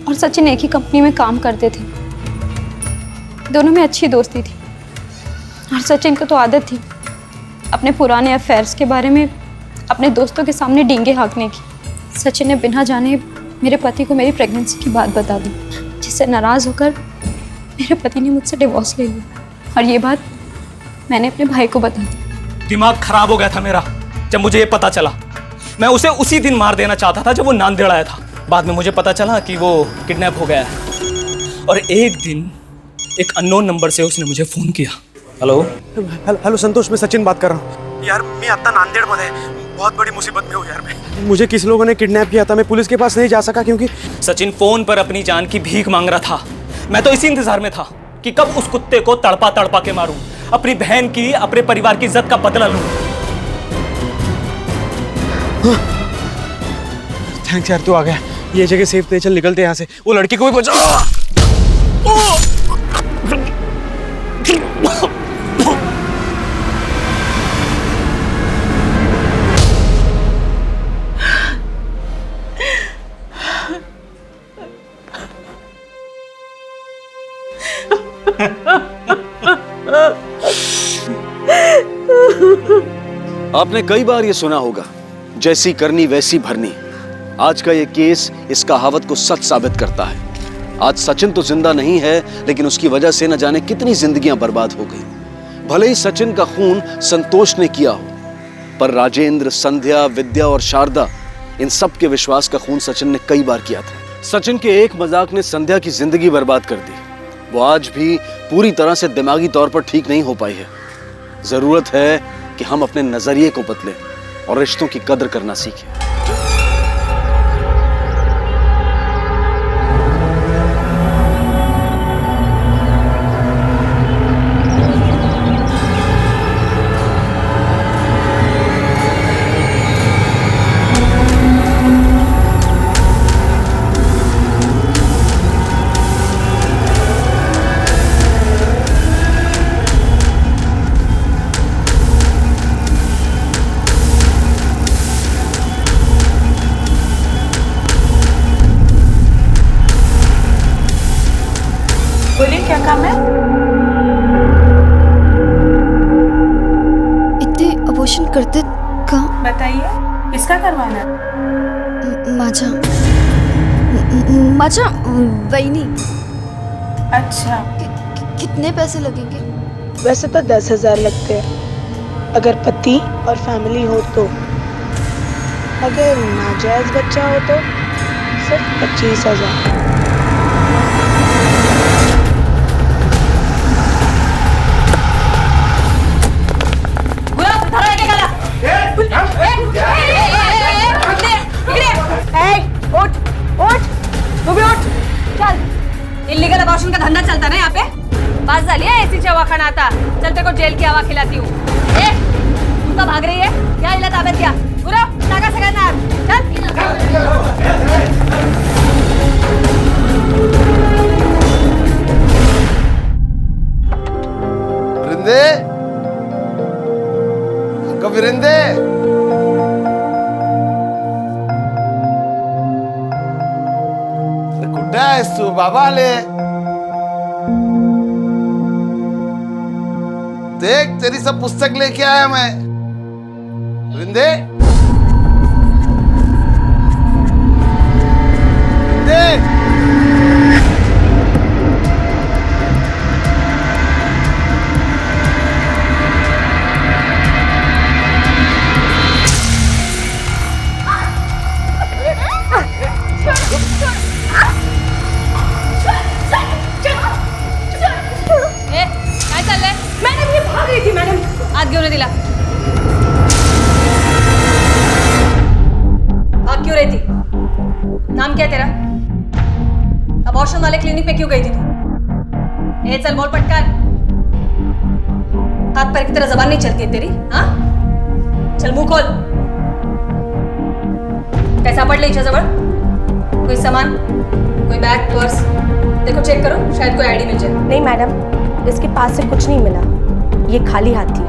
Speaker 14: और सचिन एक ही कंपनी में काम करते थे। दोनों में अच्छी दोस्ती थी और सचिन को तो आदत थी अपने पुराने अफेयर्स के बारे में अपने दोस्तों के सामने डींगे हाँकने की। सचिन ने बिना जाने मेरे पति को मेरी प्रेगनेंसी की बात बता दी, जिससे नाराज़ होकर मेरे पति ने मुझसे डिवोर्स ले लिया। और ये बात मैंने अपने भाई को बता दी।
Speaker 11: दिमाग खराब हो गया था मेरा जब मुझे ये पता चला। मैं उसे उसी दिन मार देना चाहता था जब वो नांदेड़ आया था। बाद में मुझे पता चला कि वो किडनैप हो गया है। और एक दिन एक अननोन नंबर से उसने मुझे फ़ोन किया। हेलो
Speaker 9: हेलो संतोष, मैं सचिन बात कर रहा हूँ। यार मैं आता नांदेड़ मध्ये बहुत बड़ी मुसीबत में हूँ यार। मैं मुझे किस लोगों ने किडनैप किया था। मैं पुलिस के पास नहीं जा सका क्योंकि
Speaker 11: सचिन फ़ोन पर अपनी जान की भीख मांग रहा था। मैं तो इसी इंतजार में था कि कब उस कुत्ते को तड़पा तड़पा के मारूं, अपनी बहन की, अपने परिवार की इज्जत का बदला लूं।
Speaker 9: थैंक्स यार, तू आ गया। ये जगह सेफ नहीं, चल निकलते यहाँ से। वो लड़की को भी बचा।
Speaker 5: आपने कई बार ये सुना होगा, जैसी करनी वैसी भरनी। आज का ये केस इस कहावत को सच साबित करता है। आज सचिन तो जिंदा नहीं है, लेकिन उसकी वजह से न जाने कितनी जिंदगियां बर्बाद हो गई। भले ही सचिन का खून संतोष ने किया हो, पर राजेंद्र, संध्या, विद्या और शारदा, इन सब के विश्वास का खून सचिन ने कई बार किया था। सचिन के एक मजाक ने संध्या की जिंदगी बर्बाद कर दी। वो आज भी पूरी तरह से दिमागी तौर पर ठीक नहीं हो पाई है। जरूरत है कि हम अपने नजरिए को बदलें और रिश्तों की कदर करना सीखें।
Speaker 2: बोलिए, क्या काम है?
Speaker 21: इतने अबॉर्शन करते कहाँ?
Speaker 2: बताइए, किसका करवाना है?
Speaker 21: माचा वहीनी।
Speaker 2: अच्छा,
Speaker 21: कितने पैसे लगेंगे?
Speaker 2: वैसे तो 10,000 लगते हैं अगर पति और फैमिली हो तो। अगर नाजायज बच्चा हो तो सिर्फ 25,000।
Speaker 7: इल्लीगल अबॉर्शन का धंधा चलता ना यहाँ पे। बात झाली है ऐसी जेव्हा खाना आता चल तेरे को जेल की हवा खिलाती हूँ। तू तो भाग रही है, क्या हिला ताब्यात घ्या। गुरव टाका सगळ्यांना
Speaker 12: वृंदे, वृंदे, कुठे आहेस तू? बाबा आले। देख तेरी सब पुस्तक लेके आया मैं। वृंदे, वृंदे,
Speaker 7: काय चाललंय? मॅडम, ये भाग रही थी मॅडम। आत घेऊन दिला। भाग क्यों रही थी? नाम क्या है तेरा? अबॉर्शन वाले क्लिनिक पे क्यों गई थी तू? ए चल बोल पटकन। हाथ पैर की तरह जबान नहीं चलती है तेरी? हाँ, चल मुंह खोल। काय सापडलं हिच्याजवळ? कोई सामान, कोई बॅग, पर्स?
Speaker 14: देखो चेक करो, शायद कोई आईडी मिल जाए।
Speaker 4: नहीं मैडम, इसके पास से कुछ नहीं मिला, ये खाली हाथ थी।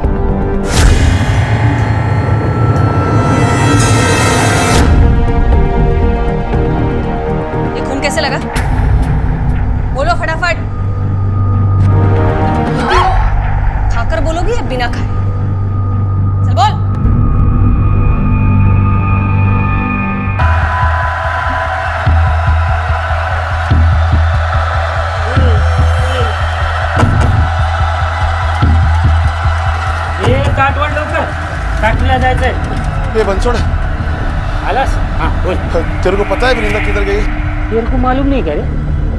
Speaker 14: ये खून कैसे लगा? बोलो फटाफट। खाकर बोलोगी या बिना खाए? चल बोल।
Speaker 13: काटवड लवकर, फॅक्टरीला जायचंय।
Speaker 19: ये बनसोड़
Speaker 13: आलास? हाँ बोल।
Speaker 19: तेरे को पता है वृंदा किधर गई?
Speaker 13: तेरे को मालूम नहीं क्या रे?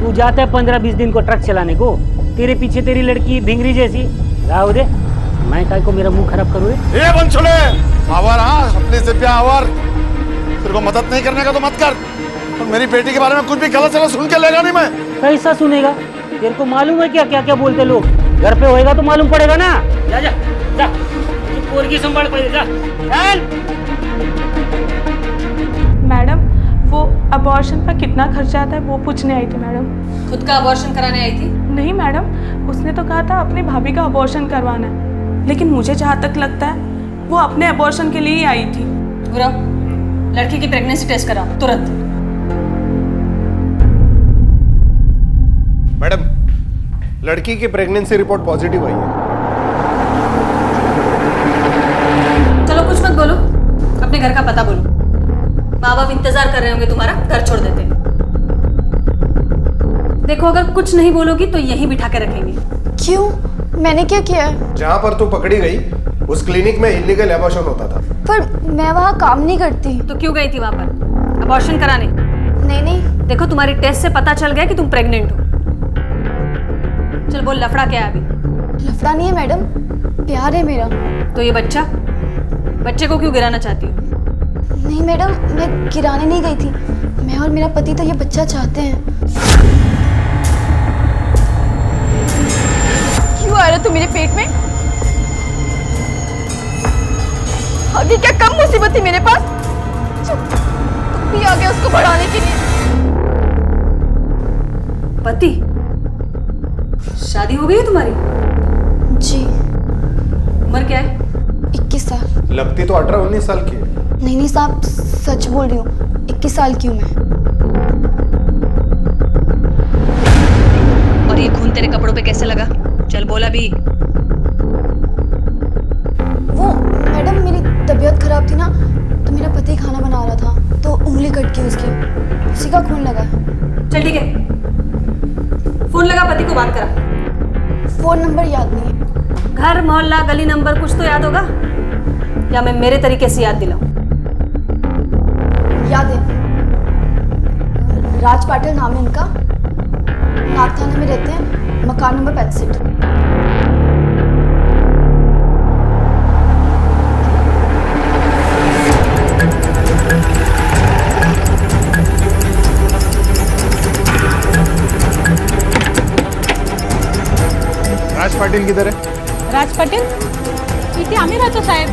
Speaker 13: तू जाता है 15-20 दिन को ट्रक चलाने को, तेरे पीछे तेरी लड़की भिंगरी जैसी। राव दे, मैं काय को मेरा मुंह खराब करूँ रे?
Speaker 19: ये बनसोड़े आवर, हाँ अपनी जिब्या आवर। तेरे को मदद नहीं करने का तो मत कर, और मेरी बेटी के बारे में कुछ भी गलत सलत सुन के लेगा नहीं मैं।
Speaker 13: कैसा सुनेगा? तेरे को मालूम है क्या क्या क्या बोलते लोग? घर पे होएगा तो मालूम पड़ेगा ना। जा जा जा, पोरगी संभाल पहले, जा चल।
Speaker 2: मैडम, वो अबॉर्शन पर कितना खर्चा आता है वो पूछने आई थी मैडम।
Speaker 14: खुद का अबॉर्शन कराने आई थी?
Speaker 2: नहीं मैडम, उसने तो कहा था अपनी भाभी का अबॉर्शन करवाना है, लेकिन मुझे जहाँ तक लगता है वो अपने अबॉर्शन के लिए ही आई थी।
Speaker 14: लड़की की प्रेगनेंसी टेस्ट कराओ तुरंत।
Speaker 23: मैडम, लड़की की प्रेगनेंसी रिपोर्ट पॉजिटिव आई है।
Speaker 14: चलो कुछ मत बोलो, अपने घर का पता बोलो। माँ बाप इंतजार कर रहे होंगे तुम्हारा, घर छोड़ देते। देखो अगर कुछ नहीं बोलोगी तो यहीं बिठा के रखेंगे।
Speaker 21: क्यों? मैंने क्या किया है?
Speaker 23: जहाँ पर तू पकड़ी गई उस क्लिनिक में इलीगल एबॉर्शन होता था।
Speaker 21: पर मैं वहाँ काम नहीं करती।
Speaker 14: तो क्यों गई थी वहाँ पर? अबॉर्शन कराने?
Speaker 21: नहीं नहीं।
Speaker 14: देखो तुम्हारी टेस्ट से पता चल गया कि तुम प्रेग्नेंट हो। चल बोल, लफड़ा क्या है अभी?
Speaker 21: लफड़ा नहीं है मैडम, प्यार है मेरा।
Speaker 14: तो ये बच्चे को क्यों गिराना चाहती हो?
Speaker 21: नहीं मैडम, मैं गिराने नहीं गई थी, मैं और मेरा पति तो ये बच्चा चाहते हैं।
Speaker 24: क्यों आ रहा तू मेरे पेट में? आगे क्या कम मुसीबत थी मेरे पास? तुम भी आ गए उसको बढ़ाने के लिए।
Speaker 14: पति? शादी हो गई है तुम्हारी?
Speaker 21: जी।
Speaker 14: उम्र क्या है?
Speaker 21: 21 साल।
Speaker 23: लगती तो 18-19 साल की है।
Speaker 21: नहीं साहब, सच बोल रही हूँ, 21 साल की हूँ मैं।
Speaker 14: और ये खून तेरे कपड़ों पे कैसे लगा? चल बोला भी।
Speaker 21: वो मैडम, मेरी तबीयत खराब थी ना, तो मेरा पति खाना बना रहा था तो उंगली कट गई उसकी, उसी का खून लगा।
Speaker 14: चल ठीक है, फोन लगा पति को, बात करा।
Speaker 21: फोन नंबर याद नहीं है।
Speaker 14: घर मोहल्ला गली नंबर कुछ तो याद होगा, या मैं मेरे तरीके से याद दिलाऊं?
Speaker 21: याद है, राज पाटिल नाम है इनका, नाग थाने में रहते हैं, मकान नंबर 65।
Speaker 23: राज पाटिल किधर है?
Speaker 7: राज पाटिल इथे आम्ही राहतो साहेब,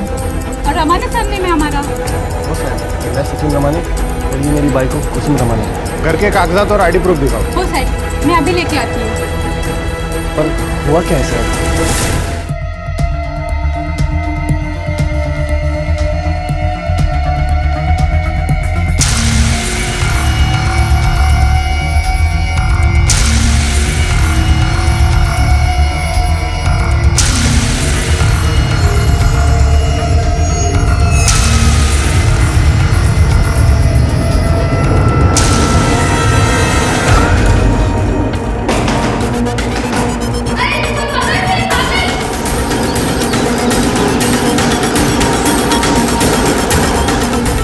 Speaker 7: और रमाने सरने में हमारा।
Speaker 20: हो साहब, मैं सचिन रमाने और ये मेरी बाइक को कुसुम रमाने।
Speaker 23: घर के कागजात और आईडी प्रूफ दिखाओ।
Speaker 7: हो साहेब, मैं अभी लेके आती हूँ।
Speaker 20: पर हुआ क्या है सर?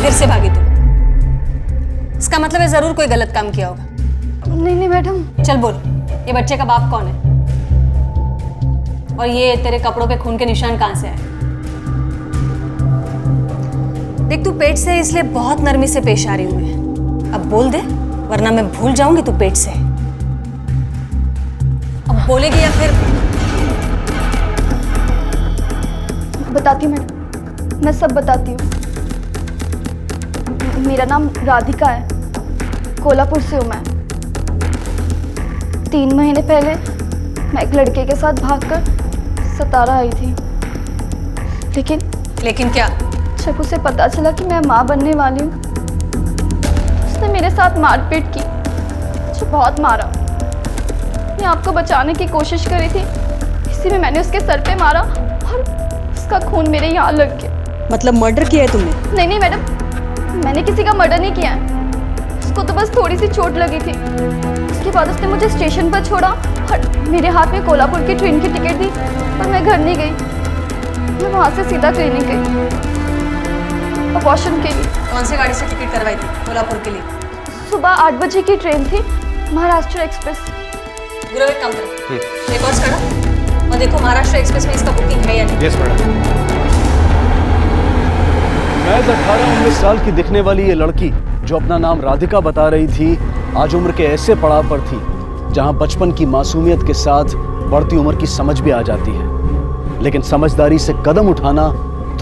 Speaker 14: से भागी तुम? इसका मतलब है जरूर कोई गलत काम किया होगा।
Speaker 21: नहीं नहीं मैडम।
Speaker 14: चल बोल, ये बच्चे का बाप कौन है? और ये तेरे कपड़ों पे खून के निशान कहां से आए? देख तू पेट से है इसलिए बहुत नरमी से पेश आ रही हूं मैं। अब बोल दे वरना मैं भूल जाऊंगी तू पेट से है। अब बोलेगी या फिर?
Speaker 21: बताती हूँ मैडम, मैं सब बताती हूँ। मेरा नाम राधिका है, कोल्हापुर से हूँ मैं। 3 महीने पहले मैं एक लड़के के साथ भागकर सतारा आई थी। लेकिन क्या? जब उसे पता चला कि मैं माँ बनने वाली हूँ, उसने मेरे साथ मारपीट की, मुझे बहुत मारा। मैं आपको बचाने की कोशिश करी थी, इसी में मैंने उसके सर पे मारा और उसका खून मेरे यहाँ लग गया।
Speaker 7: मतलब मर्डर किया है तुमने?
Speaker 21: नहीं मैडम, मैंने किसी का मर्डर नहीं किया है। उसको तो बस थोड़ी सी चोट लगी थी। उसके बाद उसने मुझे स्टेशन पर छोड़ा और मेरे हाथ में कोल्हापुर की ट्रेन की टिकट दी, पर मैं घर नहीं गई। मैं वहाँ से सीधा क्लिनिक गई अबॉर्शन के लिए।
Speaker 7: कौन सी गाड़ी से टिकट करवाई थी कोल्हापुर के लिए?
Speaker 21: सुबह 8 बजे की ट्रेन थी, महाराष्ट्र एक्सप्रेस।
Speaker 7: गुरु एक काम करो, रिकॉर्ड्स करो और देखो महाराष्ट्र एक्सप्रेस में इसका बुकिंग है या नहीं।
Speaker 5: Yes madam. महज 18-19 साल की दिखने वाली ये लड़की जो अपना नाम राधिका बता रही थी, आज उम्र के ऐसे पड़ाव पर थी जहां बचपन की मासूमियत के साथ बढ़ती उम्र की समझ भी आ जाती है, लेकिन समझदारी से कदम उठाना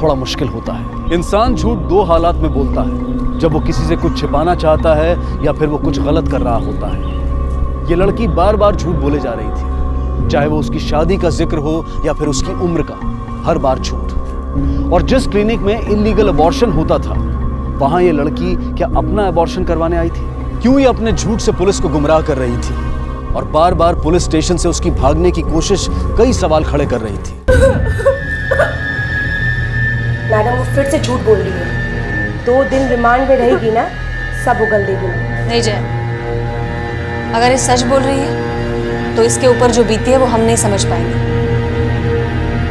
Speaker 5: थोड़ा मुश्किल होता है। इंसान झूठ 2 हालात में बोलता है, जब वो किसी से कुछ छिपाना चाहता है या फिर वो कुछ गलत कर रहा होता है। ये लड़की बार बार झूठ बोले जा रही थी, चाहे वो उसकी शादी का जिक्र हो या फिर उसकी उम्र का, हर बार झूठ। और जिस क्लिनिक में इल्लीगल अबॉर्शन होता था, वहां ये लड़की क्या अपना अबॉर्शन करवाने आई थी? क्यों ये अपने झूठ से पुलिस को गुमराह कर रही थी और बार बार पुलिस स्टेशन से उसकी भागने की कोशिश कई सवाल खड़े कर रही थी।
Speaker 4: मैडम वो फिर से झूठ बोल रही है। 2 दिन रिमांड में रहेगी ना, सब उगल देगी।
Speaker 3: नहीं जय, अगर ये सच बोल रही है तो इसके ऊपर जो बीती है वो हम नहीं समझ पाएंगे,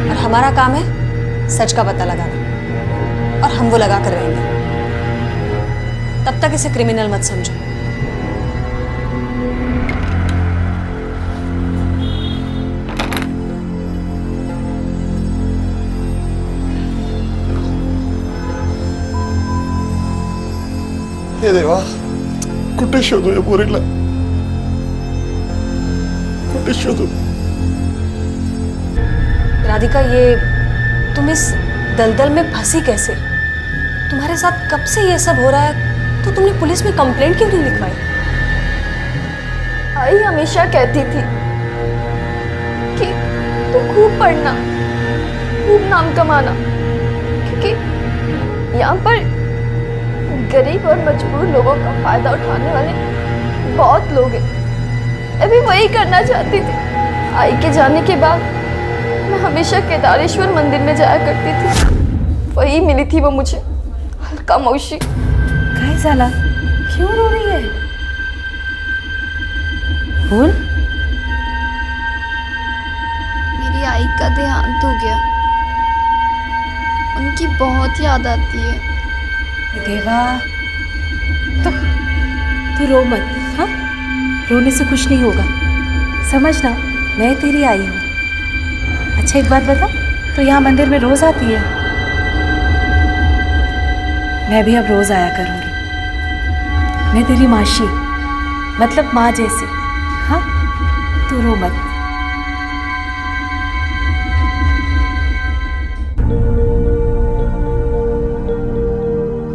Speaker 3: और हमारा काम है सच का पता लगाना, और हम वो लगा कर रहेंगे। तब तक इसे क्रिमिनल मत समझो।
Speaker 19: हे देवा, कुठे शोधू या पोरीला? कुठे शोधू?
Speaker 3: राधिका, ये तुम इस दलदल में फंसी कैसे? तुम्हारे साथ कब से ये सब हो रहा है, तो तुमने पुलिस में कंप्लेंट क्यों नहीं लिखवाई?
Speaker 21: आई हमेशा कहती थी कि तू खूब पढ़ना, खूब नाम कमाना, क्योंकि यहाँ पर गरीब और मजबूर लोगों का फायदा उठाने वाले बहुत लोग हैं। मैं भी वही करना चाहती थी। आई के जाने के बाद मैं हमेशा केदारेश्वर मंदिर में जाया करती थी। वही मिली थी वो मुझे, हल्का मौसी।
Speaker 7: काय झाला? क्यों रो रही है? बोल।
Speaker 21: मेरी आई का देहांत हो गया, उनकी बहुत याद आती है।
Speaker 7: देवा, तू रो मत। हाँ, रोने से कुछ नहीं होगा, समझना, मैं तेरी आई हूँ। अच्छा एक बात बता, तो यहाँ मंदिर में रोज आती है? मैं भी अब रोज आया करूँगी। मैं तेरी माशी, मतलब माँ जैसी। हाँ, तू रो मत।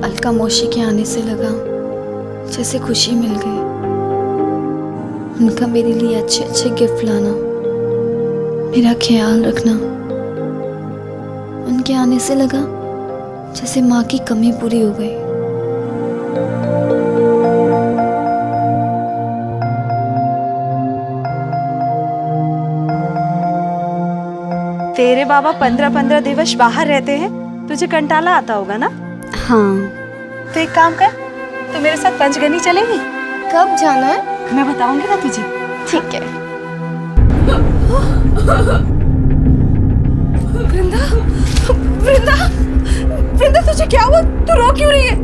Speaker 21: अलका मौसी के आने से लगा जैसे खुशी मिल गई। उनका मेरे लिए अच्छे अच्छे गिफ्ट लाना, मेरा ख्याल रखना, उनके आने से लगा जैसे माँ की कमी पूरी हो गई।
Speaker 7: तेरे बाबा 15-15 दिवस बाहर रहते हैं, तुझे कंटाला आता होगा ना?
Speaker 21: हाँ।
Speaker 7: तो एक काम कर, तू मेरे साथ पंचगनी चलेगी?
Speaker 21: कब जाना है?
Speaker 7: मैं बताऊंगी ना तुझे।
Speaker 21: ठीक है।
Speaker 7: वृंदा, वृंदा, वृंदा तुझे क्या हुआ? तू रो क्यों रही है?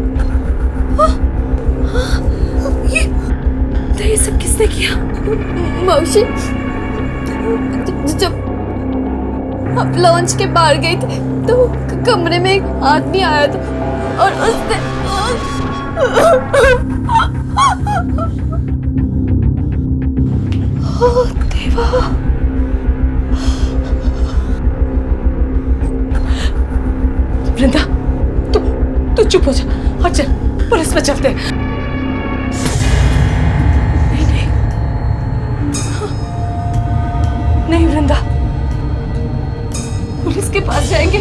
Speaker 7: ये सब किसने किया?
Speaker 21: मौसी, जब हम लॉन्च के बाहर गए थे तो कमरे में एक आदमी आया था और उसने देवा,
Speaker 7: वृंदा, तू चुप हो जा और चल, पुलिस में चलते हैं। नहीं,
Speaker 24: नहीं वृंदा, पुलिस के पास जाएंगे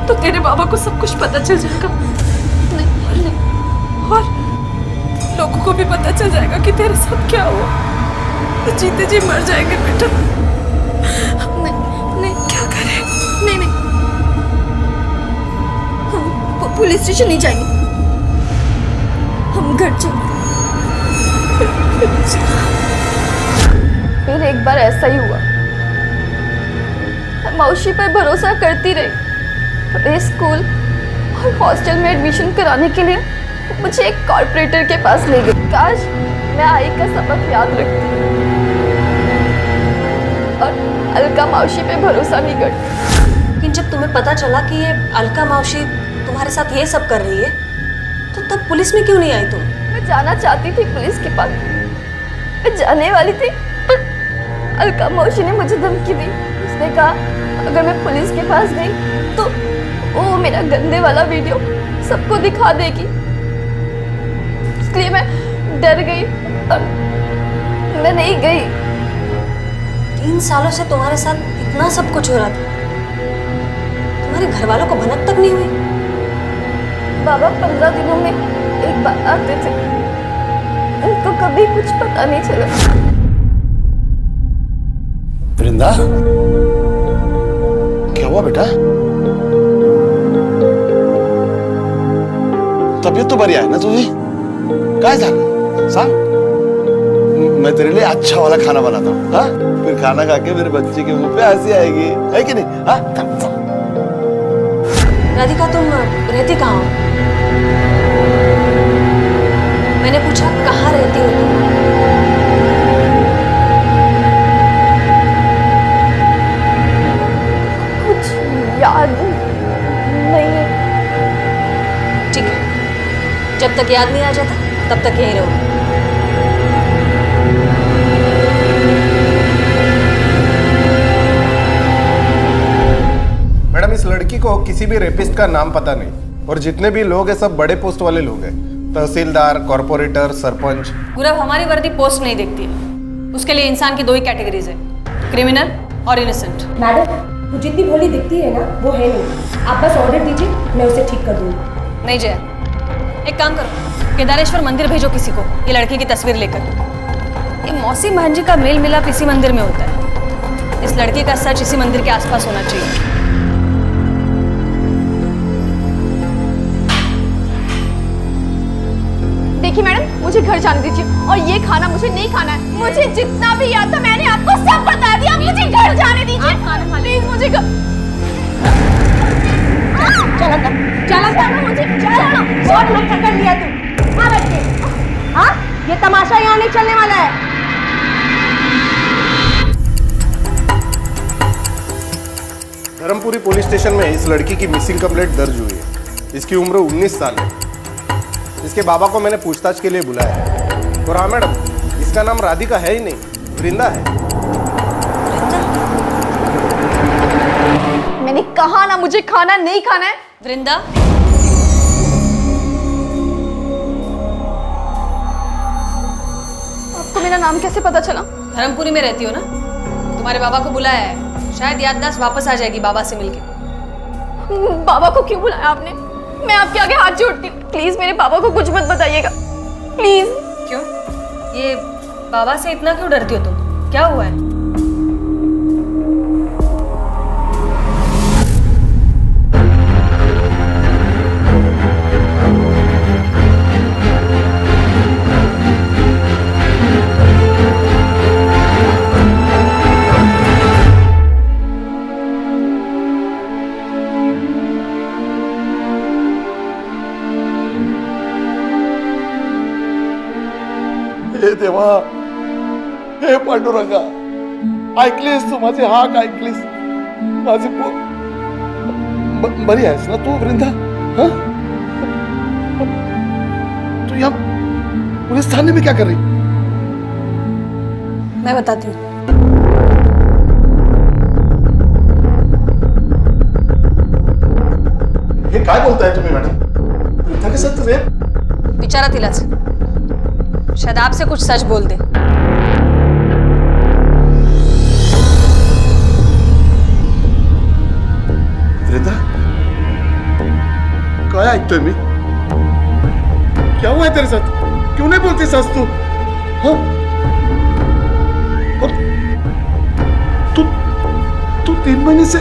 Speaker 24: तो तेरे बाबा को सब कुछ पता चल जाएगा। नहीं, और लोगों को भी पता चल जाएगा कि तेरे साथ क्या हुआ, तो जीते जी मर जाएंगे बेटा। नहीं, क्या करें? नहीं, हम पुलिस स्टेशन नहीं जाएंगे, हम घर चलेंगे। फिर एक बार ऐसा ही हुआ, मैं मौसी पर भरोसा करती रही। और स्कूल और हॉस्टल में एडमिशन कराने के लिए मुझे एक कॉर्पोरेटर के पास ले गए। काश मैं आई का सबक याद रखती और अलका मौसी पे भरोसा नहीं करती।
Speaker 3: लेकिन जब तुम्हें पता चला कि ये अलका मौसी तुम्हारे साथ ये सब कर रही है, तो तब पुलिस में क्यों नहीं आई तुम?
Speaker 24: मैं जाना चाहती थी पुलिस के पास, मैं जाने वाली थी, पर अलका मौसी ने मुझे धमकी दी। उसने कहा अगर मैं पुलिस के पास गई तो वो मेरा गंदे वाला वीडियो सबको दिखा देगी। इसलिए मैं डर गई और मैं नहीं गई।
Speaker 3: 3 सालों से तुम्हारे साथ इतना सब कुछ हो रहा था, तुम्हारे घर वालों को भनक तक नहीं हुई?
Speaker 24: बाबा 15 दिनों में एक बार आते थे, उनको कभी कुछ पता नहीं चला।
Speaker 19: वृंदा, क्या हुआ बेटा? तबीयत तो बढ़िया है ना तुझी? क्या झालं सांग, मैं तेरे लिए अच्छा वाला खाना बनाता हूँ। हाँ, फिर खाना खा के मेरे बच्चे के मुंह पे हंसी आएगी, है कि नहीं? हाँ,
Speaker 3: राधिका, तुम रहती कहाँ हो? मैंने पूछा कहाँ रहती हो तुम?
Speaker 24: कुछ याद नहीं है।
Speaker 3: ठीक है, जब तक याद नहीं आ जाता तब तक यहीं रहो।
Speaker 23: मैडम, इस लड़की को किसी भी रेपिस्ट का नाम पता नहीं, और जितने भी लोग हैं सब बड़े पोस्ट वाले लोग हैं, तहसीलदार, कॉर्पोरेटर, सरपंच।
Speaker 3: गुरव, हमारी वर्दी पोस्ट नहीं देखती है, उसके लिए इंसान की 2 ही कैटेगरीज है, क्रिमिनल और इनोसेंट।
Speaker 4: मैडम, वो जितनी भोली दिखती है ना वो है नहीं। आप बस ऑर्डर दीजिए, मैं उसे ठीक कर दूँगी।
Speaker 3: नहीं जया, एक काम करो, केदारेश्वर मंदिर भेजो किसी को ये लड़की की तस्वीर लेकर। ये मौसी बहन जी का मेल मिलाप इसी मंदिर में होता है, इस लड़की का सच इसी मंदिर के आसपास होना चाहिए।
Speaker 24: देखिए मैडम, मुझे घर जाने दीजिए, और ये खाना मुझे नहीं खाना है। मुझे जितना भी याद था मैंने आपको सब बता दिया, मुझे घर जाने दीजिए प्लीज। मुझे चला मुझे चला, बहुत मत कर लिया तू। हाँ बच्चे, हाँ, ये तमाशा यहाँ नहीं चलने वाला है।
Speaker 23: धर्मपुरी पुलिस स्टेशन में इस लड़की की मिसिंग कंप्लेंट दर्ज हुई है। इसकी उम्र 19 साल है। इसके बाबा को मैंने पूछताछ के लिए बुलाया है। और हाँ मैडम, इसका नाम राधिका है ही नहीं, वृंदा है।
Speaker 24: मैंने कहा ना मुझे खाना नहीं खाना है।
Speaker 3: वृंदा,
Speaker 24: आपको मेरा नाम कैसे पता चला?
Speaker 3: धर्मपुरी में रहती हो ना, तुम्हारे बाबा को बुलाया है, शायद याददाश्त वापस आ जाएगी बाबा से मिलके।
Speaker 24: बाबा को क्यों बुलाया आपने? मैं आपके आगे हाथ जोड़ती हूँ, प्लीज मेरे बाबा को कुछ मत बताइएगा, प्लीज।
Speaker 3: क्यों? ये बाबा से इतना क्यों डरती हो तुम? क्या हुआ है?
Speaker 19: हे देवा, हे पांडुरंगा, ऐकलीस तू माझी हाक, ऐकलीस माझी बरी आहेस ना तू वृंदा? हाँ, तू यहाँ पुलिस थाने में क्या कर रही?
Speaker 3: मैं बताती हूँ।
Speaker 19: हे काय बोलताय तुम्ही मॅडम? वृंदा के साथ रेप?
Speaker 3: विचारा तिलाच, शायद आपसे कुछ सच बोल दे।
Speaker 19: काय ऐकतोय मी? क्या हुआ है तेरे साथ? क्यों नहीं बोलती सच तू? हाँ? और तू 3 महीने से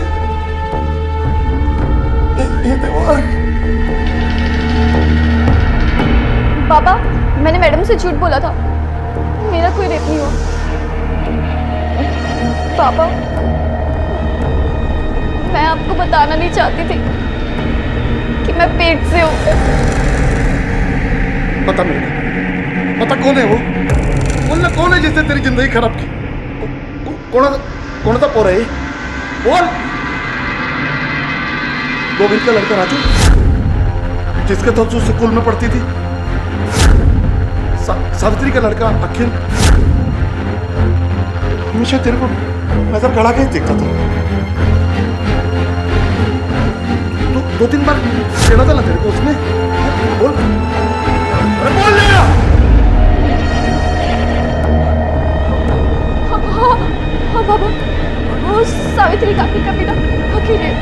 Speaker 19: हे देवा।
Speaker 24: पापा, मैंने मैडम से झूठ बोला था, मेरा कोई रेप नहीं हुआ। पापा, मैं आपको बताना नहीं चाहती थी कि मैं पेट से हूँ।
Speaker 19: पता नहीं, पता कौन है वो? बोलना कौन है जिसने तेरी जिंदगी खराब की? कौन था पोरा है? बोल। गोविंद का लड़का राजू, जिसके साथ तू स्कूल में पढ़ती थी। सावित्री का लड़का अखिल, हमेशा तेरे को नजर गड़ा के देखता था। 2-3 बार छेड़ा था ना तेरे को उसने? बोल, अरे बोल ना।
Speaker 24: हाँ बाबा, वो सावित्री काकी का बेटा अखिल है।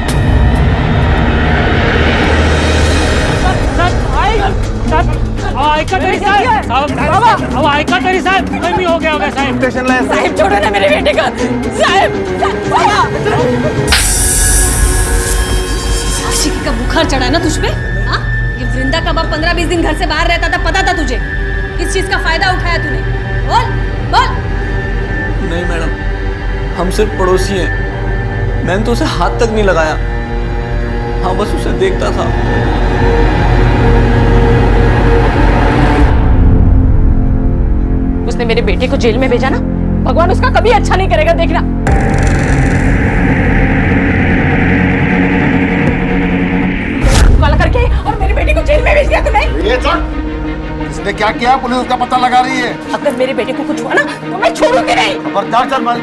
Speaker 13: ऐका तरी साहेब, कमी हो गया होगा साहेब।
Speaker 7: स्टेशन लाया साहेब, छोड़ो ना मेरे बेटे का साहेब।
Speaker 3: आशिकी का बुखार चढ़ा है ना तुझ पे? हाँ, ये वृंदा का बाप 15-20 दिन घर से बाहर रहता था, पता था तुझे? किस चीज का फायदा उठाया तूने? बोल बोल।
Speaker 6: नहीं मैडम, हम सिर्फ पड़ोसी हैं, मैंने तो उसे हाथ तक नहीं लगाया। हाँ, बस उसे देखता था।
Speaker 7: उसने मेरे बेटे को जेल में भेजा ना, भगवान उसका कभी अच्छा नहीं करेगा, देखना। काला करके और मेरे बेटे को जेल में भेज दिया तूने।
Speaker 19: ये इसने क्या किया? पुलिस उसका पता लगा रही है।
Speaker 7: अगर मेरे बेटे को कुछ हुआ ना तो मैं छोड़ूंगी नहीं।
Speaker 19: खबरदार चल भाई,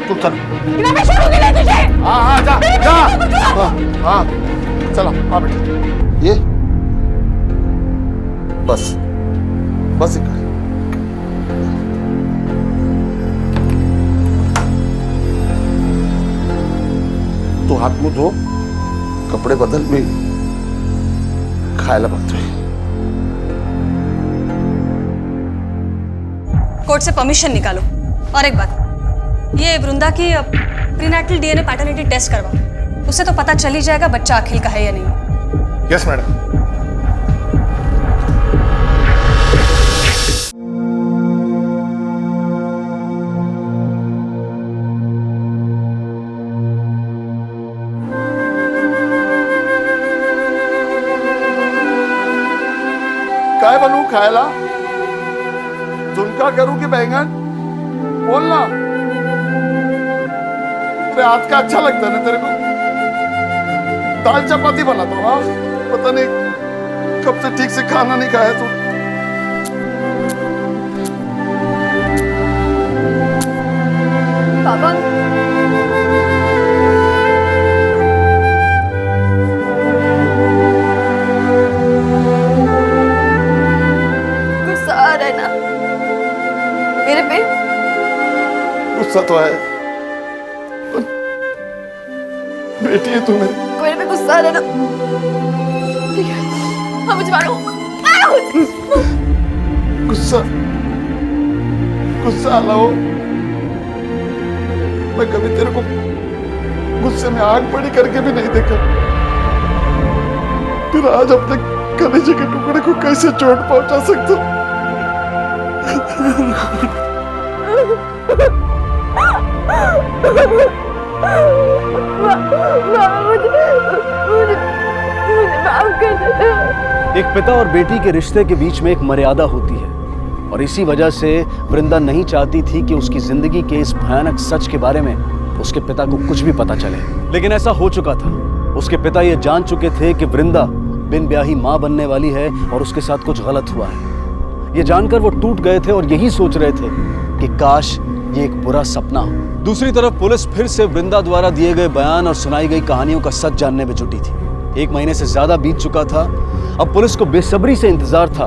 Speaker 19: तू चल।
Speaker 7: मैं छोड़ूंगी नहीं तुझे।
Speaker 19: हाँ जा जा। हाँ चलो आ बेटा। ये बस इतना। तू हात मुंह धो, कपडे बदल, मी खायला बघतोय।
Speaker 3: कोर्ट से परमिशन निकालो। और एक बात, ये वृंदा की प्रीनेटल डीएनए पैटर्निटी टेस्ट करवाओ, उससे तो पता चल ही जाएगा बच्चा अखिल का है या नहीं।
Speaker 19: Yes madam. काय बनवू खायला? झुणका करूं कि बैंगन? बोल ना। तेरे हाथ का अच्छा लगता है ना तेरे को? दाल चपाती बनाता हूँ। हाँ, पता नहीं कब से ठीक से खाना नहीं खाया तू।
Speaker 24: पापा, गुस्सा आ रहा है ना मेरे पे?
Speaker 19: गुस्सा तो है, बेटी है तू मेरी।
Speaker 24: मेरे पे गुस्सा आ रहा है ना? ठीक है, हाँ मुझे मारो।
Speaker 19: गुस्सा आ हो। मैं कभी तेरे को गुस्से में आग बड़ी करके भी नहीं देखा, फिर आज अपने कलेजे के टुकड़े को कैसे चोट पहुंचा सकता?
Speaker 5: एक पिता और बेटी के रिश्ते के बीच में एक मर्यादा होती है, और इसी वजह से वृंदा नहीं चाहती थी कि उसकी जिंदगी के इस भयानक सच के बारे में उसके पिता को कुछ भी पता चले। लेकिन ऐसा हो चुका था। उसके पिता ये जान चुके थे कि वृंदा बिन ब्याही मां बनने वाली है और उसके साथ कुछ गलत हुआ है। ये जानकर वो टूट गए थे और यही सोच रहे थे कि काश ये एक बुरा सपना हो। दूसरी तरफ पुलिस फिर से वृंदा द्वारा दिए गए बयान और सुनाई गई कहानियों का सच जानने में जुटी थी। 1 महीने से ज्यादा बीत चुका था। अब पुलिस को बेसब्री से इंतजार था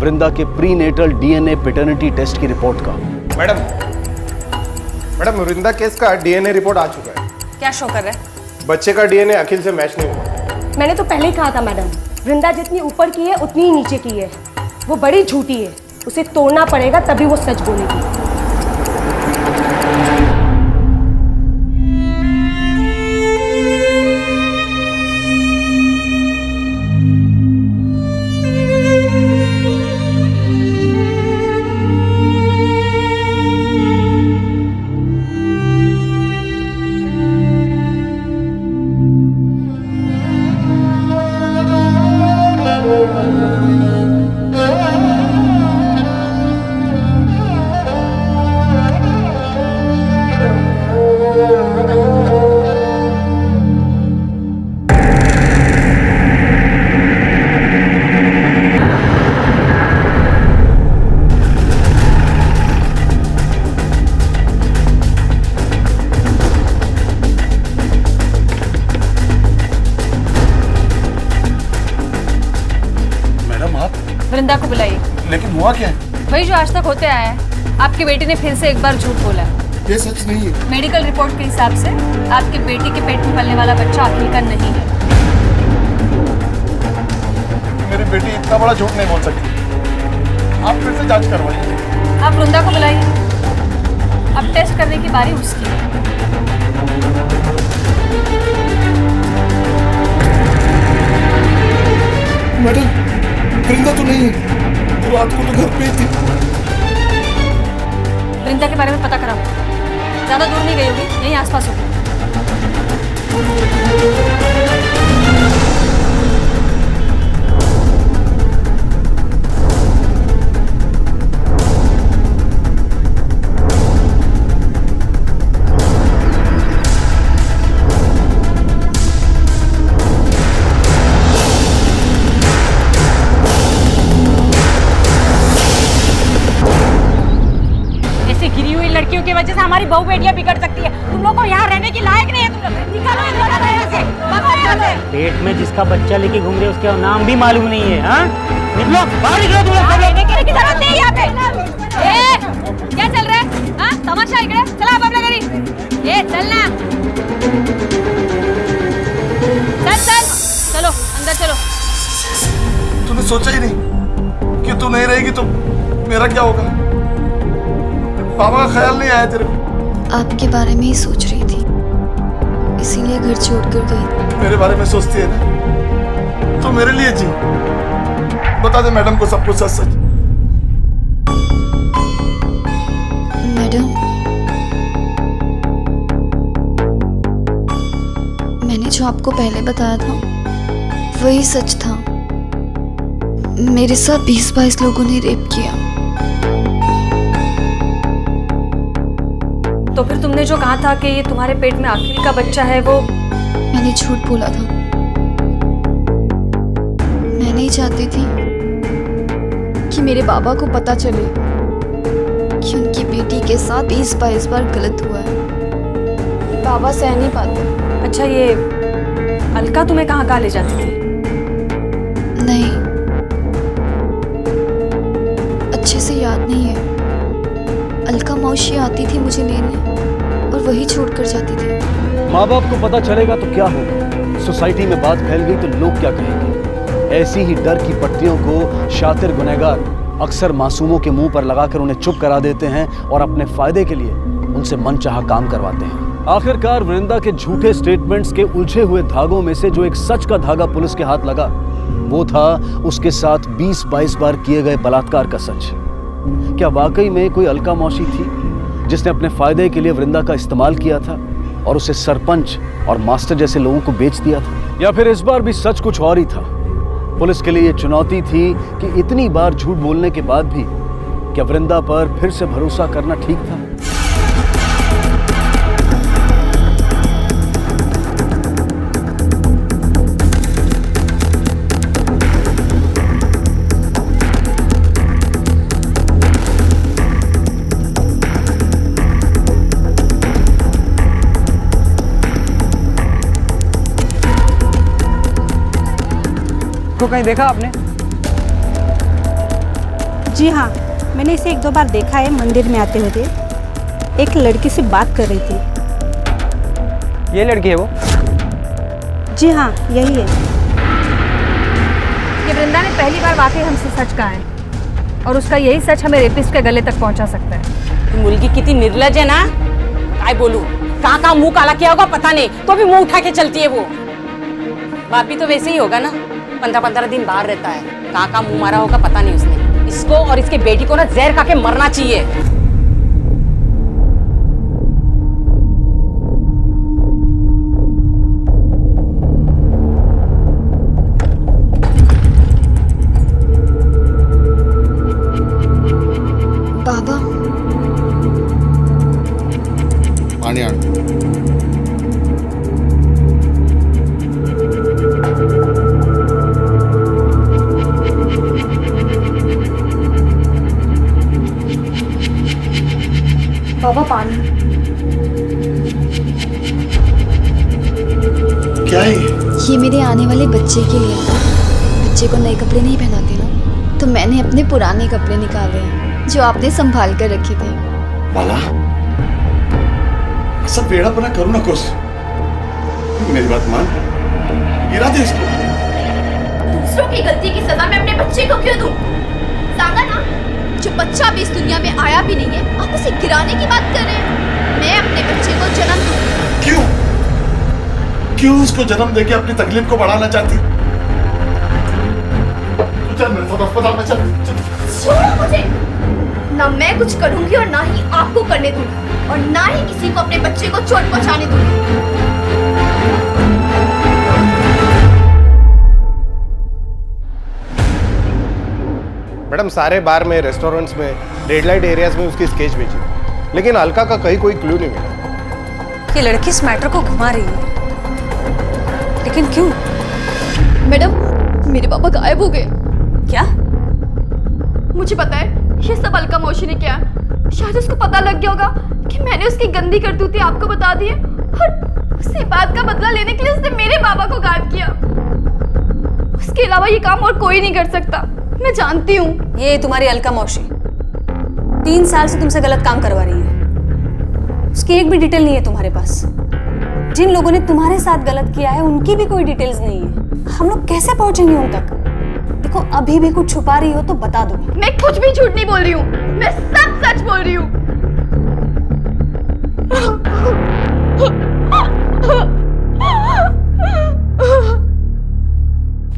Speaker 5: वृंदा के प्रीनेटल डीएनए पैटर्निटी टेस्ट की रिपोर्ट का।
Speaker 23: मैडम वृंदा केस का डीएनए रिपोर्ट आ चुका है।
Speaker 3: क्या शो कर रहा है?
Speaker 23: बच्चे का डीएनए अखिल से मैच नहीं हुआ।
Speaker 4: मैंने तो पहले ही कहा था मैडम वृंदा जितनी ऊपर की है उतनी ही नीचे की है। वो बड़ी झूठी है, उसे तोड़ना पड़ेगा तभी वो सच बोलेगी।
Speaker 3: वृंदा को बुलाइए।
Speaker 12: लेकिन हुआ क्या है?
Speaker 3: वही जो आज तक होते आया है। आपकी बेटी ने फिर से एक बार झूठ बोला है।
Speaker 12: ये सच नहीं है।
Speaker 3: मेडिकल रिपोर्ट के हिसाब से आपकी बेटी के पेट में पलने वाला बच्चा अखिल का नहीं है।
Speaker 12: मेरी बेटी इतना बड़ा झूठ नहीं बोल सकती। आप फिर से जांच करवाइए।
Speaker 3: आप वृंदा को बुलाइए। अब टेस्ट करने की बारी उसकी है।
Speaker 12: मैडम, वृंदा तो नहीं है। रात को तो घर पे ही थी।
Speaker 3: वृंदा के बारे में पता करा। ज्यादा दूर नहीं गई होगी, यहीं आसपास होगी।
Speaker 7: लड़कियों की वजह से हमारी बहू बेटियां बिगड़ सकती है। तुम लोग को यहाँ रहने की लायक नहीं है। तुम लोग निकालो इन दोनों को यहाँ से। भागो यहाँ से।
Speaker 13: पेट में जिसका बच्चा लेके घूम रहे हैं उसका नाम भी मालूम नहीं है। हाँ निकलो बाहर, निकलो तुम लोग।
Speaker 7: रहने की जरूरत नहीं है यहाँ पे।
Speaker 3: क्या चल रहा है? हाँ तमाशा इकडे चला आप आपल्या घरी। ए चल ना, चल चल चलो अंदर चलो।
Speaker 12: तूने सोचा ही नहीं कि तू नहीं रहेगी तो मेरा क्या होगा? बाबा का ख्याल नहीं आया तेरे को?
Speaker 21: आपके बारे में ही सोच रही थी, इसीलिए घर छोड़कर गई।
Speaker 12: मेरे बारे में सोचती है ना तो मेरे लिए जी। बता दे मैडम को सब कुछ सच सच।
Speaker 21: मैडम, मैंने जो आपको पहले बताया था वही सच था। मेरे साथ 20-22 लोगों ने रेप किया।
Speaker 3: तो फिर तुमने जो कहा था कि ये तुम्हारे पेट में अखिल का बच्चा है, वो
Speaker 21: मैंने झूठ बोला था। मैं नहीं चाहती थी कि मेरे बाबा को पता चले कि उनकी बेटी के साथ 20-22 बार गलत हुआ है। बाबा सह नहीं पाते।
Speaker 3: अच्छा, ये अलका तुम्हें कहाँ ले जाती थी?
Speaker 21: नहीं, अच्छे से याद नहीं है। अलका मौसी आती थी मुझे लेने और वही छोड़कर जाती थी।
Speaker 5: माँ बाप को पता चलेगा तो क्या होगा? सोसाइटी में बात फैल गई तो लोग क्या कहेंगे? ऐसी ही डर की पट्टियों को शातिर गुनहगार अक्सर मासूमों के मुंह पर लगाकर उन्हें चुप करा देते हैं और अपने फायदे के लिए उनसे मनचाहा काम करवाते हैं। आखिरकार वृंदा के झूठे स्टेटमेंट्स के उलझे हुए धागों में से जो एक सच का धागा पुलिस के हाथ लगा, वो था उसके साथ 20-22 बार किए गए बलात्कार का सच। क्या वाकई में कोई अलका मौसी थी जिसने अपने फायदे के लिए वृंदा का इस्तेमाल किया था और उसे सरपंच और मास्टर जैसे लोगों को बेच दिया था? या फिर इस बार भी सच कुछ और ही था? पुलिस के लिए ये चुनौती थी कि इतनी बार झूठ बोलने के बाद भी क्या वृंदा पर फिर से भरोसा करना ठीक था?
Speaker 8: को कहीं देखा आपने?
Speaker 7: जी हाँ, मैंने इसे 1-2 बार देखा है। मंदिर में आते हुए एक लड़की से बात कर रही थी।
Speaker 8: ये लड़की है वो?
Speaker 7: जी हाँ, यही है।
Speaker 3: कि वृंदा ने पहली बार वाकई हमसे सच कहा है और उसका यही सच हमें रेपिस्ट के गले तक पहुंचा सकता है।
Speaker 7: मुर्गी कितनी निर्लज है ना, काय बोलूं, कहाँ मुंह काला किया होगा पता नहीं, तो भी मुंह उठा के चलती है वो। बाप भी तो वैसे ही होगा ना, 15-15 दिन बाहर रहता है, कहाँ मुंह मारा होगा पता नहीं उसने। इसको और इसके बेटी को ना जहर खा के मरना चाहिए।
Speaker 21: बाबा
Speaker 12: पानी आन।
Speaker 21: बाबा पानी।
Speaker 12: क्या है
Speaker 21: ये मेरे आने वाले बच्चे के लिए। बच्चे को नए कपड़े नहीं पहनाते ना, तो मैंने अपने पुराने कपड़े निकाले हैं जो आपने संभाल कर रखे थे।
Speaker 12: बाला, सब बेड़ापना करो ना कुछ, मेरी बात मान, गिरा दे इसको।
Speaker 21: दूसरों की गलती की सजा मैं अपने बच्चे को क्यों दूं? सागा ना, जो बच्चा अभी इस दुनिया में आया भी नहीं है, आप उसे गिराने की बात कर रहे हैं। मैं अपने बच्चे को जन्म दूं।
Speaker 12: क्यों? क्यों उसको जन्म देके अपनी तकलीफ को बढ़ाना चाहती? चल मेरे साथ अस्पताल में चल।
Speaker 21: छोड़ो मुझे। ना मैं कुछ करूंगी और ना ही आपको करने दूंगी, और ना ही किसी को अपने बच्चे को चोट पहुंचाने दूंगी।
Speaker 23: मैडम सारे बार में, रेस्टोरेंट्स में, रेड लाइट एरियाज में उसकी स्केच भेजी, लेकिन अलका का कहीं कोई क्लू नहीं मिला।
Speaker 3: ये लड़की इस मैटर को घुमा रही है, लेकिन क्यों?
Speaker 21: मैडम, मेरे पापा गायब हो गए।
Speaker 3: क्या?
Speaker 21: मुझे पता है ये सब अलका मौसी ने किया। शायद उसको पता लग गया होगा कि मैंने उसकी गंदी करतूतें आपको बता दी है, और उसी बात का बदला लेने के लिए उसने मेरे बाबा को गायब किया। उसके अलावा ये काम और कोई नहीं कर सकता, मैं जानती हूँ।
Speaker 3: ये तुम्हारी अलका मौसी 3 साल से तुमसे गलत काम करवा रही है। उसकी एक भी डिटेल नहीं है तुम्हारे पास। जिन लोगों ने तुम्हारे साथ गलत किया है उनकी भी कोई डिटेल्स नहीं है। हम लोग कैसे पहुंचेंगे उन तक? देखो, अभी भी कुछ छुपा रही हो तो बता दो।
Speaker 21: मैं कुछ भी झूठ नहीं बोल रही हूँ, मैं सब सच बोल रही हूँ।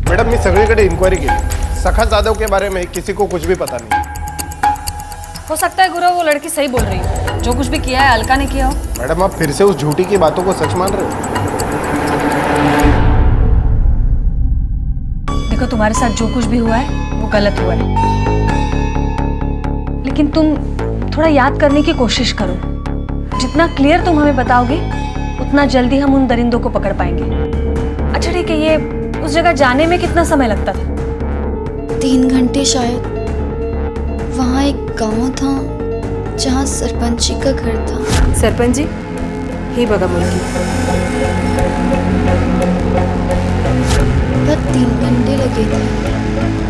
Speaker 23: मैडम मी सगळीकडे इन्क्वायरी केली, सखा जाधव के बारे में किसी को कुछ भी पता नहीं।
Speaker 3: हो सकता है गुरु वो लड़की सही बोल रही है, जो कुछ भी किया है अलका ने किया हो।
Speaker 23: मैडम आप फिर से उस झूठी की बातों को सच मान रहे हो?
Speaker 3: देखो, तुम्हारे साथ जो कुछ भी हुआ है वो गलत हुआ है, लेकिन तुम थोड़ा याद करने की कोशिश करो। जितना क्लियर तुम हमें बताओगे उतना जल्दी हम उन दरिंदों को पकड़ पाएंगे। अच्छा ठीक है, ये उस जगह जाने में कितना समय लगता था?
Speaker 21: 3 घंटे शायद। वहाँ एक गांव था जहाँ सरपंच जी का घर था।
Speaker 4: सरपंच जी, ही बघा मुलगी।
Speaker 21: बस 3 घंटे लगे थे।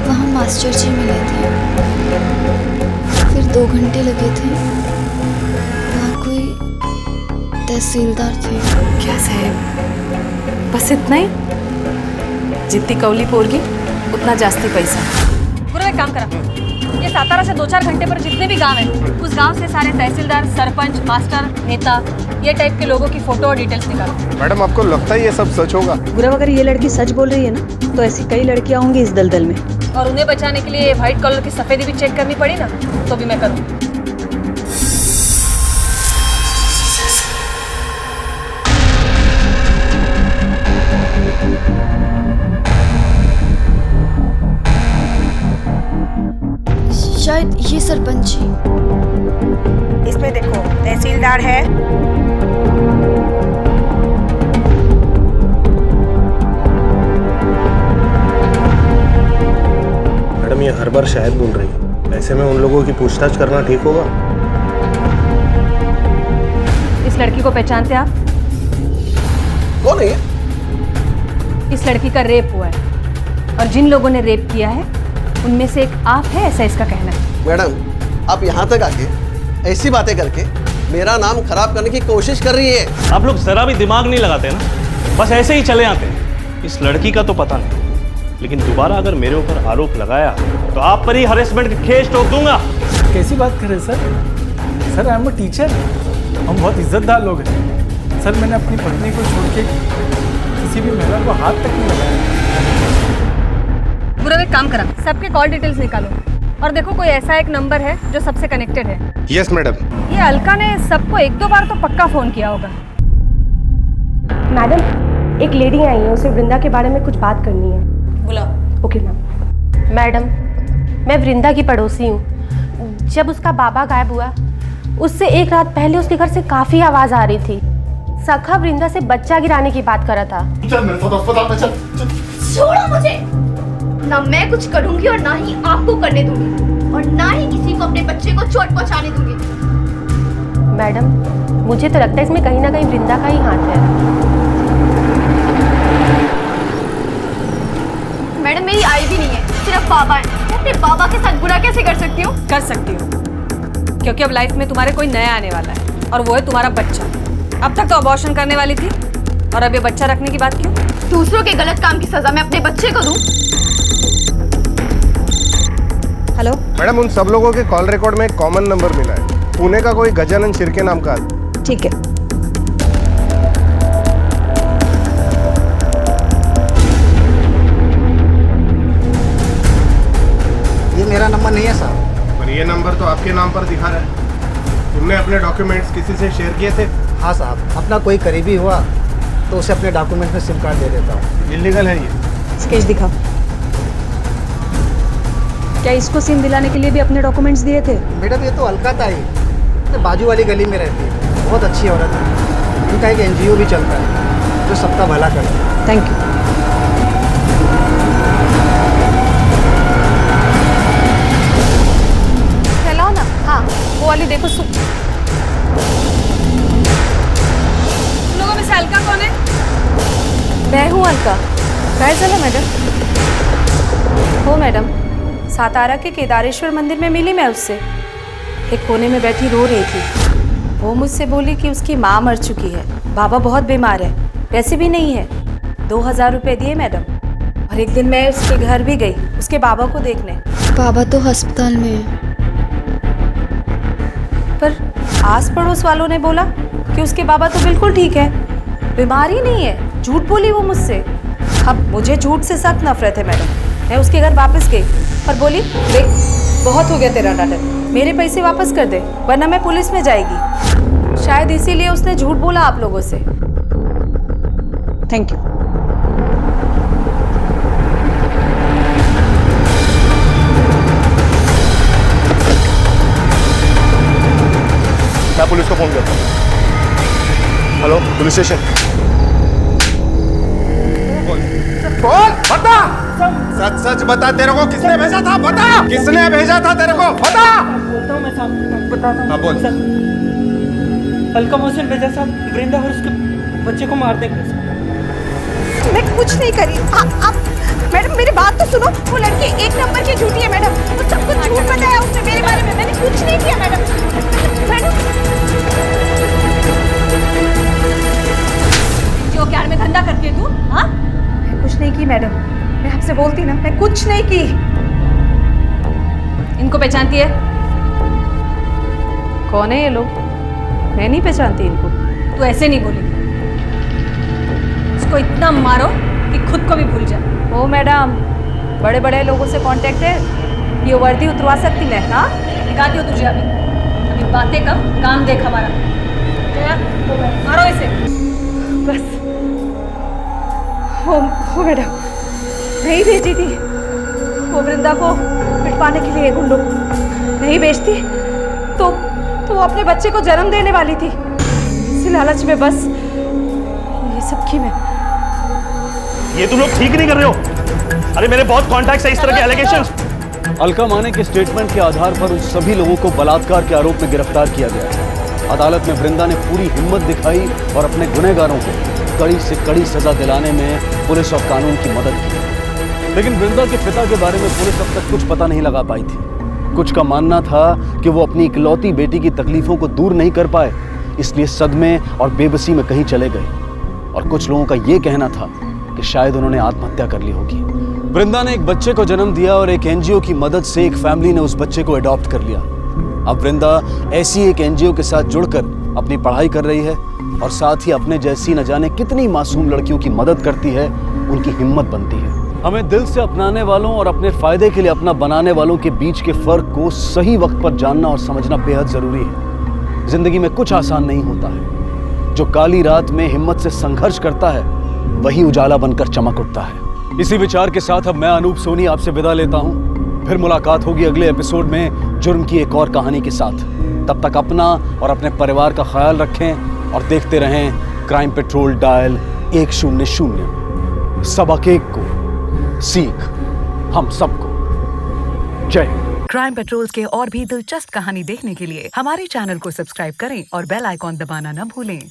Speaker 21: वहाँ मास्टर जी मिले थे, फिर 2 घंटे लगे थे। वहाँ कोई तहसीलदार थे।
Speaker 4: क्या साहेब, बस इतना ही? जितनी कौली पोरगी उतना जास्ती पैसा।
Speaker 3: गुरु एक काम करा, ये सातारा से 2-4 घंटे पर जितने भी गांव हैं, उस गांव से सारे तहसीलदार, सरपंच, मास्टर, नेता, ये टाइप के लोगों की फोटो और डिटेल्स निकालो।
Speaker 23: मैडम आपको लगता है ये सब सच होगा?
Speaker 7: गुरु, अगर ये लड़की सच बोल रही है ना, तो ऐसी कई लड़कियां होंगी इस दलदल में,
Speaker 3: और उन्हें बचाने के लिए व्हाइट कलर की सफेदी भी चेक करनी पड़ी ना, तो भी मैं करूँ।
Speaker 21: शायद ये सरपंच जी।
Speaker 7: इसमें देखो, तहसीलदार है,
Speaker 23: मैडम ये हर बार शायद बोल रही है, ऐसे में उन लोगों की पूछताछ करना ठीक होगा?
Speaker 3: इस लड़की को पहचानते आप?
Speaker 23: कौन है ये?
Speaker 3: इस लड़की का रेप हुआ है, और जिन लोगों ने रेप किया है उनमें से एक आप है, ऐसा इसका कहना है।
Speaker 10: मैडम, आप यहाँ तक आके ऐसी बातें करके मेरा नाम खराब करने की कोशिश कर रही है।
Speaker 11: आप लोग जरा भी दिमाग नहीं लगाते ना, बस ऐसे ही चले आते हैं। इस लड़की का तो पता नहीं,
Speaker 20: लेकिन दोबारा अगर मेरे ऊपर आरोप लगाया तो आप पर ही हरेसमेंट के केस ठोक दूंगा।
Speaker 6: कैसी बात कर रहे हैं sir? Sir I am a teacher, हम बहुत इज्जतदार लोग हैं। सर मैंने अपनी पत्नी को छोड़ के किसी भी महिला को हाथ तक नहीं लगाया।
Speaker 3: गुरु एक काम करा, सबके कॉल डिटेल्स निकालो और देखो कोई ऐसा एक नंबर है जो सबसे कनेक्टेड है।
Speaker 23: Yes madam.
Speaker 3: ये अलका ने सबको 1-2 बार तो पक्का फोन किया होगा।
Speaker 16: मैडम एक लेडी आई है, उसे वृंदा के बारे में कुछ बात करनी है।
Speaker 3: बुलाओ।
Speaker 16: Okay ma'am. मैडम मैं वृंदा की पड़ोसी हूँ। जब उसका बाबा गायब हुआ उससे एक रात पहले उसके घर से काफी आवाज आ रही थी। सखा वृंदा से बच्चा गिराने की बात कर रहा था।
Speaker 23: चल मेरे साथ अस्पताल में चल।
Speaker 24: छोड़ो मुझे, ना मैं कुछ करूंगी और ना ही आपको करने दूंगी, और ना ही किसी को अपने बच्चे को चोट पहुंचाने दूंगी।
Speaker 16: मैडम मुझे तो लगता है इसमें कहीं ना कहीं वृंदा का ही हाथ है।
Speaker 24: मैडम मेरी आई भी नहीं है, सिर्फ बाबा है। मैं अपने बाबा के साथ बुरा कैसे कर सकती हूँ?
Speaker 3: कर सकती हो, क्योंकि अब लाइफ में तुम्हारे कोई नया आने वाला है और वो है तुम्हारा बच्चा। अब तक तो अबॉर्शन करने वाली थी और अब ये बच्चा रखने की बात क्यों?
Speaker 24: दूसरों के गलत काम की सजा मैं अपने बच्चे को दूं?
Speaker 3: हेलो
Speaker 23: मैडम उन सब लोगों के कॉल रिकॉर्ड में एक कॉमन नंबर मिला है, पुणे का कोई गजानन शिर्के नाम का।
Speaker 3: ठीक है।
Speaker 17: ये मेरा नंबर नहीं है साहब।
Speaker 23: पर ये नंबर तो आपके नाम पर दिखा रहा है। तुमने अपने डॉक्यूमेंट्स किसी से शेयर किए थे?
Speaker 17: हाँ साहब, अपना कोई करीबी हुआ तो उसे अपने डॉक्यूमेंट में सिम कार्ड दे देता हूँ।
Speaker 23: इलीगल है ये।
Speaker 3: स्केच दिखाओ। क्या इसको सिम दिलाने के लिए भी अपने डॉक्यूमेंट्स दिए थे?
Speaker 17: मैडम ये तो अलका ताई है, बाजू वाली गली में रहती है, बहुत अच्छी औरत है। उनका एक NGO भी चलता है जो सबका भला करता है।
Speaker 3: Thank you.
Speaker 4: चलाओ ना। हाँ वो वाली देखो।
Speaker 3: लोगों में से अलका कौन है?
Speaker 4: मैं हूँ अलका। काय झालं मैडम? हो मैडम, सातारा के केदारेश्वर मंदिर में मिली मैं उससे। एक कोने में बैठी रो रही थी। वो मुझसे बोली कि उसकी माँ मर चुकी है, बाबा बहुत बीमार है, पैसे भी नहीं है। 2000 रुपये दिए मैडम। और एक दिन मैं उसके घर भी गई उसके बाबा को देखने।
Speaker 21: बाबा तो अस्पताल में है।
Speaker 4: पर आस पड़ोस वालों ने बोला कि उसके बाबा तो बिल्कुल ठीक है, बीमार ही नहीं है। झूठ बोली वो मुझसे। अब मुझे झूठ से सख्त नफरत है मैडम। मैं उसके घर वापस गई पर बोली देख बहुत हो गया तेरा नाटक, मेरे पैसे वापस कर दे वरना मैं पुलिस में जाएगी। शायद इसीलिए उसने झूठ बोला आप लोगों से।
Speaker 3: Thank you.
Speaker 23: मैं पुलिस को फोन करता हूँ। Hello police station. बोल बता, सच सच बता, तेरे को किसने भेजा था? बता किसने भेजा था तेरे को? बता।
Speaker 13: बोलता हूँ मैं साहब, बताता हूँ।
Speaker 23: हाँ बोल।
Speaker 13: अलका मोहसिन भेजा साहब, वृंदा और उसके बच्चे को मार देंगे।
Speaker 7: मैं कुछ नहीं करी। आप मैडम मेरी बात तो सुनो। वो लड़की 1 नंबर की झूठी है मैडम। वो सब कुछ झूठ बताया उसने मेरे बारे में। मैंने कुछ नहीं किया मैडम।
Speaker 3: जो प्यार में धंधा करती है तू? हाँ
Speaker 7: मैं कुछ नहीं की मैडम, मैं आपसे बोलती ना, मैं कुछ नहीं की।
Speaker 3: इनको पहचानती है?
Speaker 4: कौन है ये लोग? मैं नहीं पहचानती इनको।
Speaker 3: तू ऐसे नहीं बोलेगी। इसको इतना मारो कि खुद को भी भूल जाए।
Speaker 4: ओ मैडम, बड़े बड़े लोगों से कांटेक्ट है, ये वर्दी उतरवा सकती मैं? हाँ
Speaker 3: दिखाती हो तुझे। अभी बातें कम, काम देख हमारा। मारो इसे।
Speaker 7: बस हो मैडम, नहीं भेजी थी वो वृंदा को पिटवाने के लिए गुंडों। नहीं बेचती तो वो अपने बच्चे को जन्म देने वाली थी। इसी लालच में बस ये सब की मैं।
Speaker 20: ये तुम लोग ठीक नहीं कर रहे हो। अरे मेरे बहुत कॉन्टैक्ट्स है इस तरह के एलिगेशंस।
Speaker 5: अलका माने के स्टेटमेंट के आधार पर उन सभी लोगों को बलात्कार के आरोप में गिरफ्तार किया गया। अदालत में वृंदा ने पूरी हिम्मत दिखाई और अपने गुनहगारों को कड़ी से कड़ी सजा दिलाने में पुलिस और कानून की मदद की। लेकिन वृंदा के पिता के बारे में पुलिस अब तक कुछ पता नहीं लगा पाई थी। कुछ का मानना था कि वो अपनी इकलौती बेटी की तकलीफों को दूर नहीं कर पाए, इसलिए सदमे और बेबसी में कहीं चले गए। और कुछ लोगों का ये कहना था कि शायद उन्होंने आत्महत्या कर ली होगी। वृंदा ने एक बच्चे को जन्म दिया और एक एनजीओ की मदद से एक फैमिली ने उस बच्चे को अडॉप्ट कर लिया। अब वृंदा ऐसी एक एनजीओ के साथ जुड़कर अपनी पढ़ाई कर रही है और साथ ही अपने जैसी न जाने कितनी मासूम लड़कियों की मदद करती है, उनकी हिम्मत बनती है। हमें दिल से अपनाने वालों और अपने फायदे के लिए अपना बनाने वालों के बीच के फर्क को सही वक्त पर जानना और समझना बेहद जरूरी है। जिंदगी में कुछ आसान नहीं होता है। जो काली रात में हिम्मत से संघर्ष करता है वही उजाला बनकर चमक उठता है। इसी विचार के साथ अब मैं अनूप सोनी आपसे विदा लेता हूं। फिर मुलाकात होगी अगले एपिसोड में जुर्म की एक और कहानी के साथ। तब तक अपना और अपने परिवार का ख्याल रखें और देखते रहें क्राइम पेट्रोल डायल 100। सबक एक को सीख हम सबको। जय हिंद।
Speaker 1: क्राइम पेट्रोल्स के और भी दिलचस्प कहानी देखने के लिए हमारे चैनल को सब्सक्राइब करें और बेल आइकॉन दबाना न भूलें।